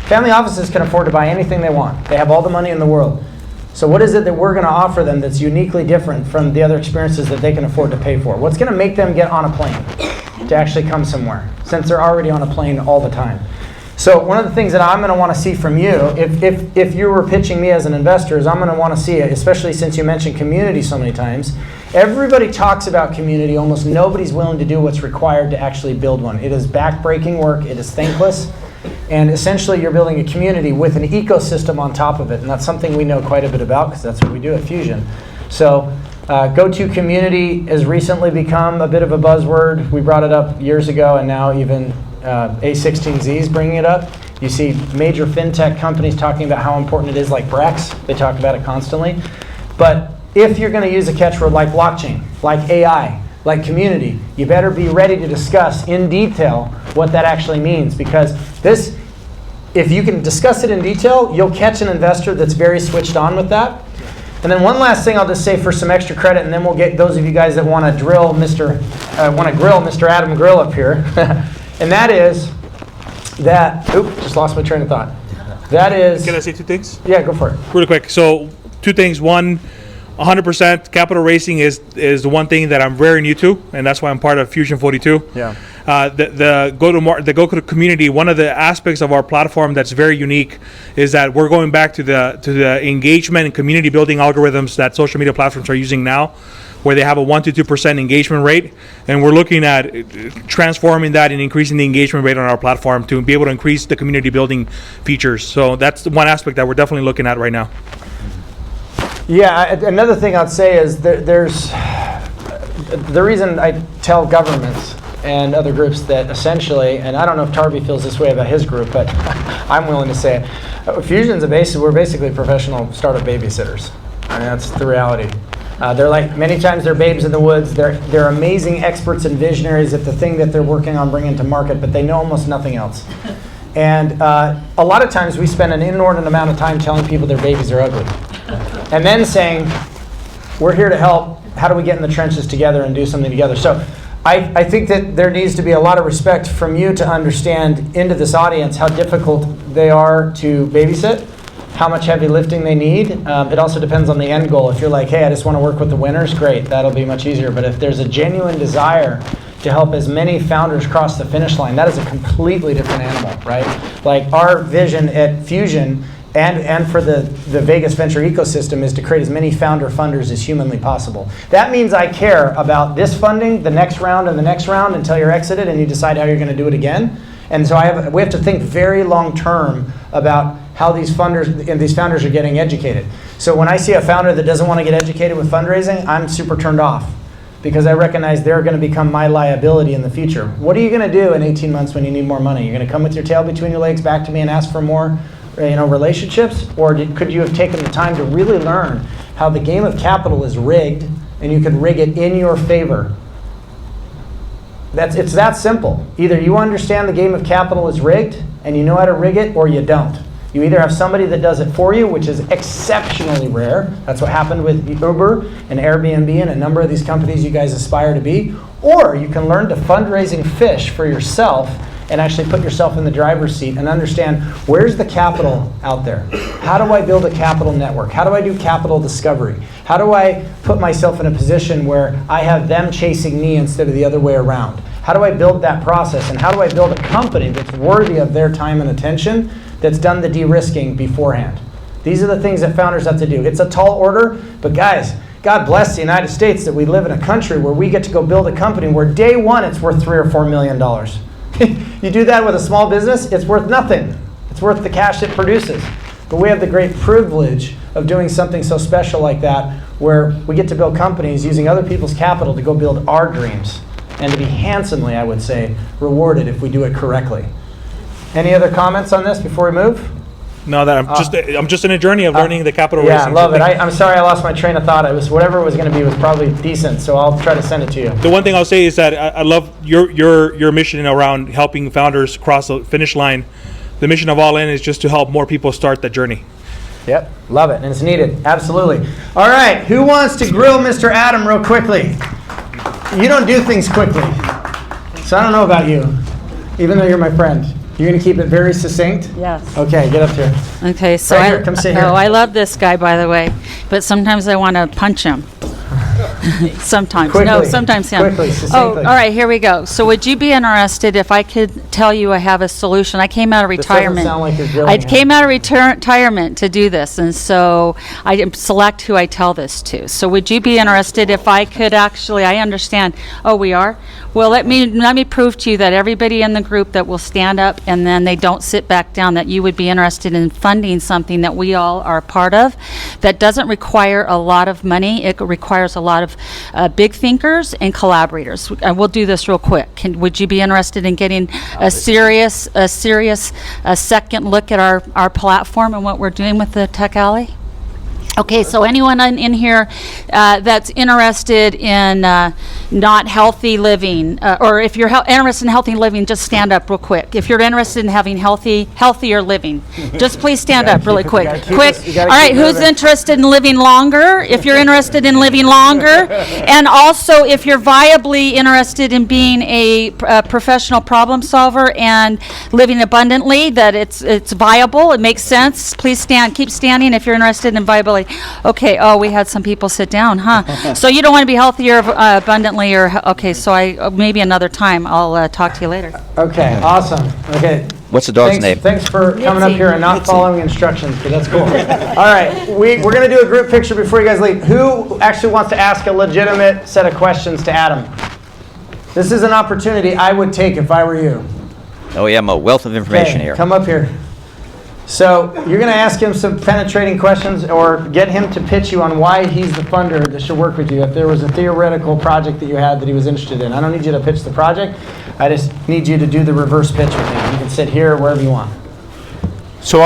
Family offices can afford to buy anything they want. They have all the money in the world. So what is it that we're going to offer them that's uniquely different from the other experiences that they can afford to pay for? What's going to make them get on a plane to actually come somewhere, since they're already on a plane all the time? So one of the things that I'm going to want to see from you, if you were pitching me as an investor, is I'm going to want to see it, especially since you mentioned community so many times. Everybody talks about community. Almost nobody's willing to do what's required to actually build one. It is backbreaking work. It is thankless. And essentially, you're building a community with an ecosystem on top of it. And that's something we know quite a bit about because that's what we do at Fusion. So go-to community has recently become a bit of a buzzword. We brought it up years ago, and now even A16Z is bringing it up. You see major fintech companies talking about how important it is, like Brex. They talk about it constantly. But if you're going to use a catchword like blockchain, like AI, like community, you better be ready to discuss in detail what that actually means. Because this, if you can discuss it in detail, you'll catch an investor that's very switched on with that. And then one last thing I'll just say for some extra credit, and then we'll get those of you guys that want to grill Mr. Adam Grill up here. And that is that, just lost my train of thought. That is. Can I say two things? Yeah, go for it. Really quick. So two things. One, 100% capital raising is the one thing that I'm very new to, and that's why I'm part of Fusion 42. Yeah. The go-to community. One of the aspects of our platform that's very unique is that we're going back to the engagement and community building algorithms that social media platforms are using now, where they have a 1 to 2% engagement rate, and we're looking at transforming that and increasing the engagement rate on our platform to be able to increase the community building features. So that's the one aspect that we're definitely looking at right now. Yeah, another thing I'd say is there's the reason I tell governments and other groups that essentially, and I don't know if Tarby feels this way about his group, but I'm willing to say it. Fusion's we're basically professional startup babysitters. I mean, that's the reality. They're like, many times they're babes in the woods. They're amazing experts and visionaries at the thing that they're working on bringing to market, but they know almost nothing else. And a lot of times we spend an inordinate amount of time telling people their babies are ugly. and then saying, we're here to help. How do we get in the trenches together and do something together? So I think that there needs to be a lot of respect from you to understand into this audience how difficult they are to babysit, how much heavy lifting they need. It also depends on the end goal. If you're like, hey, I just want to work with the winners, great, that'll be much easier. But if there's a genuine desire to help as many founders cross the finish line, that is a completely different animal, right? Like our vision at Fusion and for the Vegas venture ecosystem is to create as many founder funders as humanly possible. That means I care about this funding, the next round, and the next round until you're exited and you decide how you're going to do it again. And so we have to think very long term about how these funders and these founders are getting educated. So when I see a founder that doesn't want to get educated with fundraising, I'm super turned off because I recognize they're going to become my liability in the future. What are you going to do in 18 months when you need more money? You're going to come with your tail between your legs back to me and ask for more relationships? Or could you have taken the time to really learn how the game of capital is rigged and you can rig it in your favor? It's that simple. Either you understand the game of capital is rigged and you know how to rig it, or you don't. You either have somebody that does it for you, which is exceptionally rare. That's what happened with Uber and Airbnb and a number of these companies you guys aspire to be. Or you can learn to fundraising fish for yourself and actually put yourself in the driver's seat and understand, where's the capital out there? How do I build a capital network? How do I do capital discovery? How do I put myself in a position where I have them chasing me instead of the other way around? How do I build that process? And how do I build a company that's worthy of their time and attention, that's done the de-risking beforehand? These are the things that founders have to do. It's a tall order, but guys, God bless the United States that we live in a country where we get to go build a company where day one it's worth $3 or $4 million. You do that with a small business, it's worth nothing. It's worth the cash it produces. But we have the great privilege of doing something so special like that, where we get to build companies using other people's capital to go build our dreams, and to be handsomely, I would say, rewarded if we do it correctly. Any other comments on this before we move? No, that I'm just in a journey of learning the capital Yeah, raising. love it. I'm sorry I lost my train of thought. Whatever it was going to be was probably decent, so I'll try to send it to you. The one thing I'll say is that I love your mission around helping founders cross the finish line. The mission of All In is just to help more people start the journey. Yep, love it, and it's needed, absolutely. All right, who wants to grill Mr. Adam real quickly? You don't do things quickly, so I don't know about you, even though you're my friend. You're going to keep it very succinct? Yes. Okay, get up here. Okay, so Right here, come sit here. Oh, I love this guy, by the way, but sometimes I want to punch him. Sometimes. Quickly. No, sometimes him. Quickly, succinctly. Oh, all right, here we go. So would you be interested if I could tell you I have a solution? I came out of This doesn't retirement. sound like you're grilling I him. came out of retirement to do this, and so I select who I tell this to. So would you be interested if I could actually, I understand, oh, we are? Well, let me prove to you that everybody in the group that will stand up and then they don't sit back down, that you would be interested in funding something that we all are a part of that doesn't require a lot of money. It requires a lot of big thinkers and collaborators. And we'll do this real quick. Would you be interested in getting a serious second look at our platform and what we're doing with the Tech Alley? Okay, so anyone in here that's interested in not healthy living, or if you're interested in healthy living, just stand up real quick. If you're interested in having healthier living, just please stand up really quick. Quick. All right, who's interested in living longer? If you're interested in living longer, and also if you're viably interested in being a professional problem solver and living abundantly, that it's viable, it makes sense. Please stand. Keep standing if you're interested in viability. Okay, oh, we had some people sit down, huh? So you don't want to be healthier abundantly, or, okay, so maybe another time, I'll talk to you later. Okay, awesome. Okay. What's the dog's name? Thanks for coming up here and not following instructions, but that's cool. All right, we're going to do a group picture before you guys leave. Who actually wants to ask a legitimate set of questions to Adam? This is an opportunity I would take if I were you. Oh yeah, I'm a wealth of information Okay, here. come up here. So you're going to ask him some penetrating questions or get him to pitch you on why he's the funder that should work with you. If there was a theoretical project that you had that he was interested in. I don't need you to pitch the project. I just need you to do the reverse pitch with him. You can sit here or wherever you want. So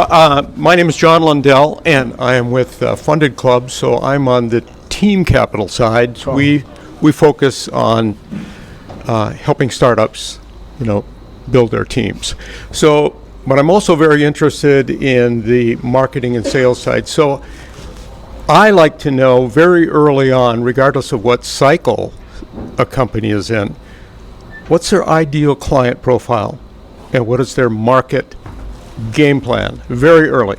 my name is John Lundell, and I am with Funded Club, so I'm on the team capital side. Cool. We focus on helping startups, build their teams. But I'm also very interested in the marketing and sales side. So I like to know very early on, regardless of what cycle a company is in, what's their ideal client profile and what is their market game plan very early.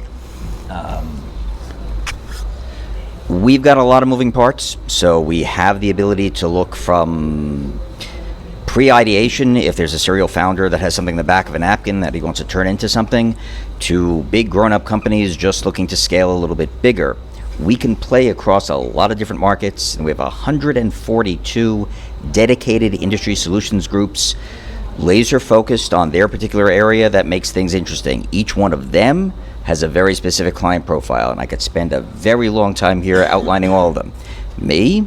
We've got a lot of moving parts, so we have the ability to look from pre-ideation, if there's a serial founder that has something in the back of a napkin that he wants to turn into something, to big grown-up companies just looking to scale a little bit bigger. We can play across a lot of different markets, and we have 142 dedicated industry solutions groups, laser focused on their particular area that makes things interesting. Each one of them has a very specific client profile, and I could spend a very long time here outlining all of them. Me,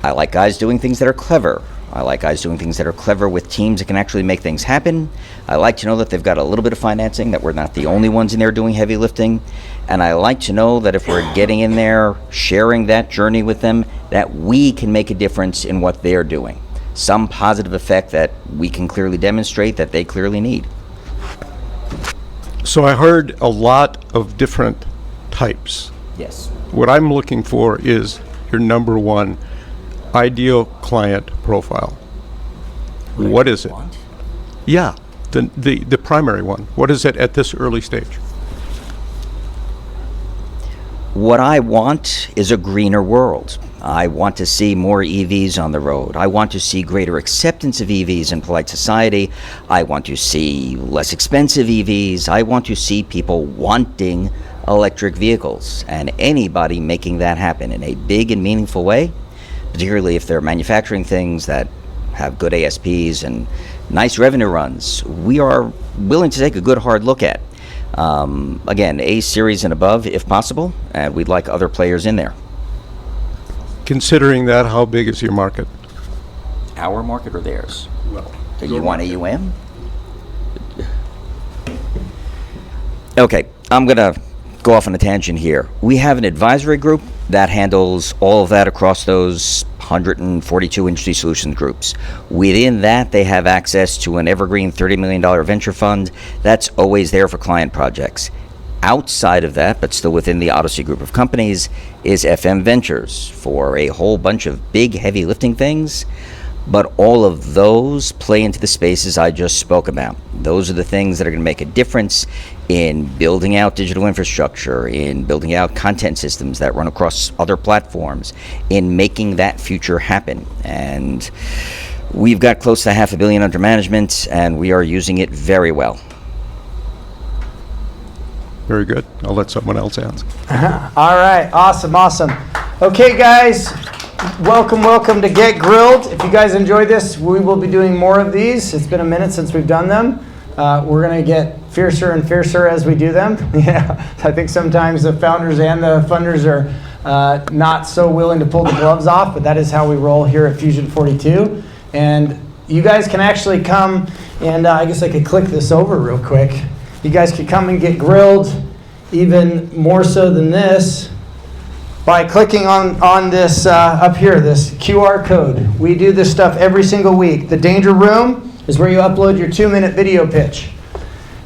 I like guys doing things that are clever. I like guys doing things that are clever with teams that can actually make things happen. I like to know that they've got a little bit of financing, that we're not the only ones in there doing heavy lifting. And I like to know that if we're getting in there, sharing that journey with them, that we can make a difference in what they're doing. Some positive effect that we can clearly demonstrate that they clearly need. So I heard a lot of different types. Yes. What I'm looking for is your number one ideal client profile. What is it? Yeah, the primary one. What is it at this early stage? What I want is a greener world. I want to see more EVs on the road. I want to see greater acceptance of EVs in polite society. I want to see less expensive EVs. I want to see people wanting electric vehicles, and anybody making that happen in a big and meaningful way, particularly if they're manufacturing things that have good ASPs and nice revenue runs, we are willing to take a good hard look at. Again, A series and above if possible, and we'd like other players in there. Considering that, how big is your market? Our market or theirs? Do you want AUM? Okay, I'm gonna go off on a tangent here. We have an advisory group that handles all of that across those 142 industry solutions groups. Within that, they have access to an evergreen $30 million venture fund that's always there for client projects. Outside of that, but still within the Odyssey group of companies, is FM Ventures for a whole bunch of big, heavy lifting things. But all of those play into the spaces I just spoke about. Those are the things that are going to make a difference in building out digital infrastructure, in building out content systems that run across other platforms, in making that future happen. And we've got close to $500 million under management, and we are using it very well. Very good. I'll let someone else answer. All right, awesome. Okay, guys, welcome to Get Grilled. If you guys enjoyed this, we will be doing more of these. It's been a minute since we've done them. We're going to get fiercer and fiercer as we do them. Yeah, I think sometimes the founders and the funders are not so willing to pull the gloves off, but that is how we roll here at Fusion 42. And you guys can actually come, and I guess I could click this over real quick. You guys could come and get grilled even more so than this by clicking on this up here, this QR code. We do this stuff every single week. The Danger Room is where you upload your 2-minute video pitch.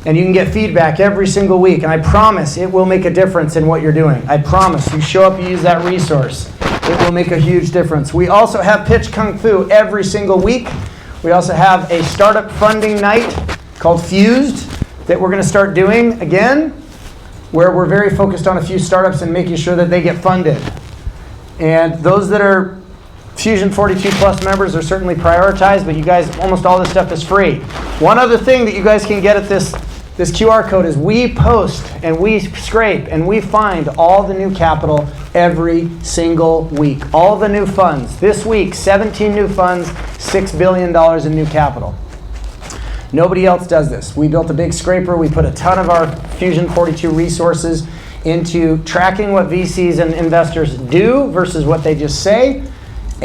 And you can get feedback every single week. And I promise it will make a difference in what you're doing. I promise. You show up, you use that resource. It will make a huge difference. We also have Pitch Kung Fu every single week. We also have a startup funding night called Fused that we're going to start doing again, where we're very focused on a few startups and making sure that they get funded. And those that are Fusion 42 Plus members are certainly prioritized, but you guys, almost all this stuff is free. One other thing that you guys can get at this QR code is we post and we scrape and we find all the new capital every single week. All the new funds. This week, 17 new funds, $6 billion in new capital. Nobody else does this. We built a big scraper. We put a ton of our Fusion 42 resources into tracking what VCs and investors do versus what they just say,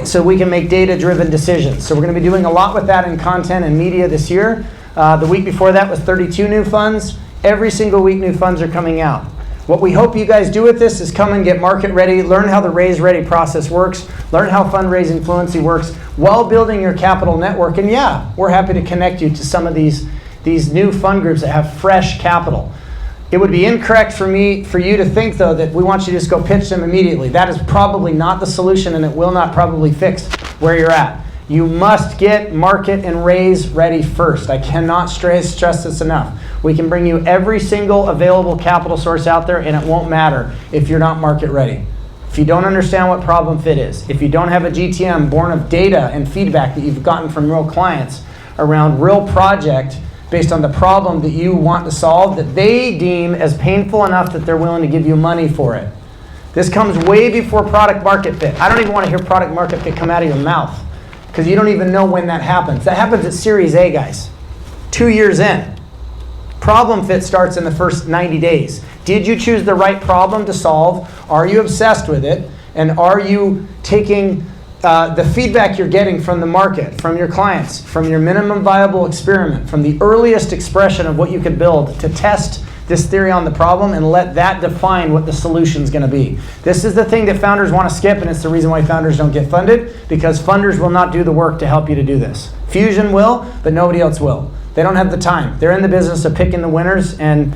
so we can make data-driven decisions. So we're going to be doing a lot with that in content and media this year. The week before that was 32 new funds. Every single week new funds are coming out. What we hope you guys do with this is come and get market ready, learn how the raise ready process works, learn how fundraising fluency works while building your capital network. And yeah, we're happy to connect you to some of these new fund groups that have fresh capital. It would be incorrect for you to think, though, that we want you to just go pitch them immediately. That is probably not the solution, and it will not probably fix where you're at. You must get market and raise ready first. I cannot stress this enough. We can bring you every single available capital source out there, and it won't matter if you're not market ready. If you don't understand what problem fit is, if you don't have a GTM born of data and feedback that you've gotten from real clients around real project based on the problem that you want to solve that they deem as painful enough that they're willing to give you money for it. This comes way before product market fit. I don't even want to hear product market fit come out of your mouth because you don't even know when that happens. That happens at Series A, guys. 2 years in. Problem fit starts in the first 90 days. Did you choose the right problem to solve? Are you obsessed with it? And are you taking the feedback you're getting from the market, from your clients, from your minimum viable experiment, from the earliest expression of what you could build to test this theory on the problem and let that define what the solution's going to be. This is the thing that founders want to skip, and it's the reason why founders don't get funded, because funders will not do the work to help you to do this. Fusion will, but nobody else will. They don't have the time. They're in the business of picking the winners and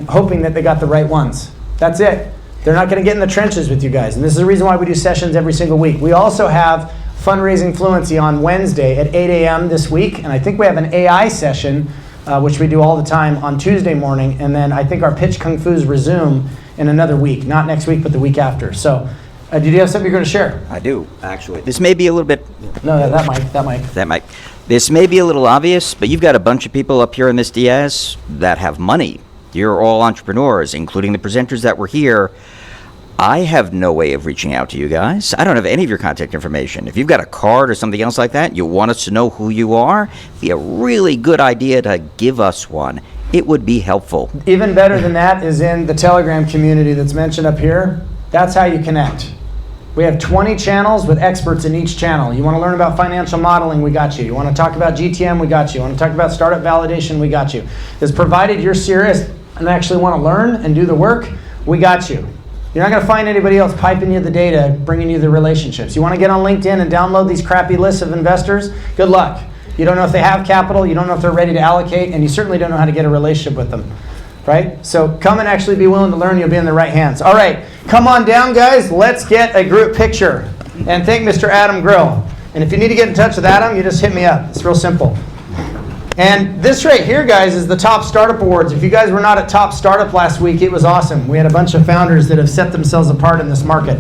hoping that they got the right ones. That's it. They're not going to get in the trenches with you guys. And this is the reason why we do sessions every single week. We also have Fundraising Fluency on Wednesday at 8 a.m. this week. And I think we have an AI session, which we do all the time on Tuesday morning. And then I think our Pitch Kung Fu's resume in another week. Not next week, but the week after. So did you have something you're going to share? I do, actually. This may be a little bit... No, that mic. This may be a little obvious, but you've got a bunch of people up here in this Diaz that have money. You're all entrepreneurs, including the presenters that were here. I have no way of reaching out to you guys. I don't have any of your contact information. If you've got a card or something else like that, you want us to know who you are, it'd be a really good idea to give us one. It would be helpful. Even better than that is in the Telegram community that's mentioned up here. That's how you connect. We have 20 channels with experts in each channel. You want to learn about financial modeling, we got you. You want to talk about GTM, we got you. You want to talk about startup validation, we got you. It's provided you're serious and actually want to learn and do the work, we got you. You're not going to find anybody else piping you the data, bringing you the relationships. You want to get on LinkedIn and download these crappy lists of investors? Good luck. You don't know if they have capital, you don't know if they're ready to allocate, and you certainly don't know how to get a relationship with them. Right? So come and actually be willing to learn, you'll be in the right hands. All right, come on down, guys. Let's get a group picture. And thank Mr. Adam Grill. And if you need to get in touch with Adam, you just hit me up. It's real simple. And this right here, guys, is the Top Startup Awards. If you guys were not at Top Startup last week, it was awesome. We had a bunch of founders that have set themselves apart in this market.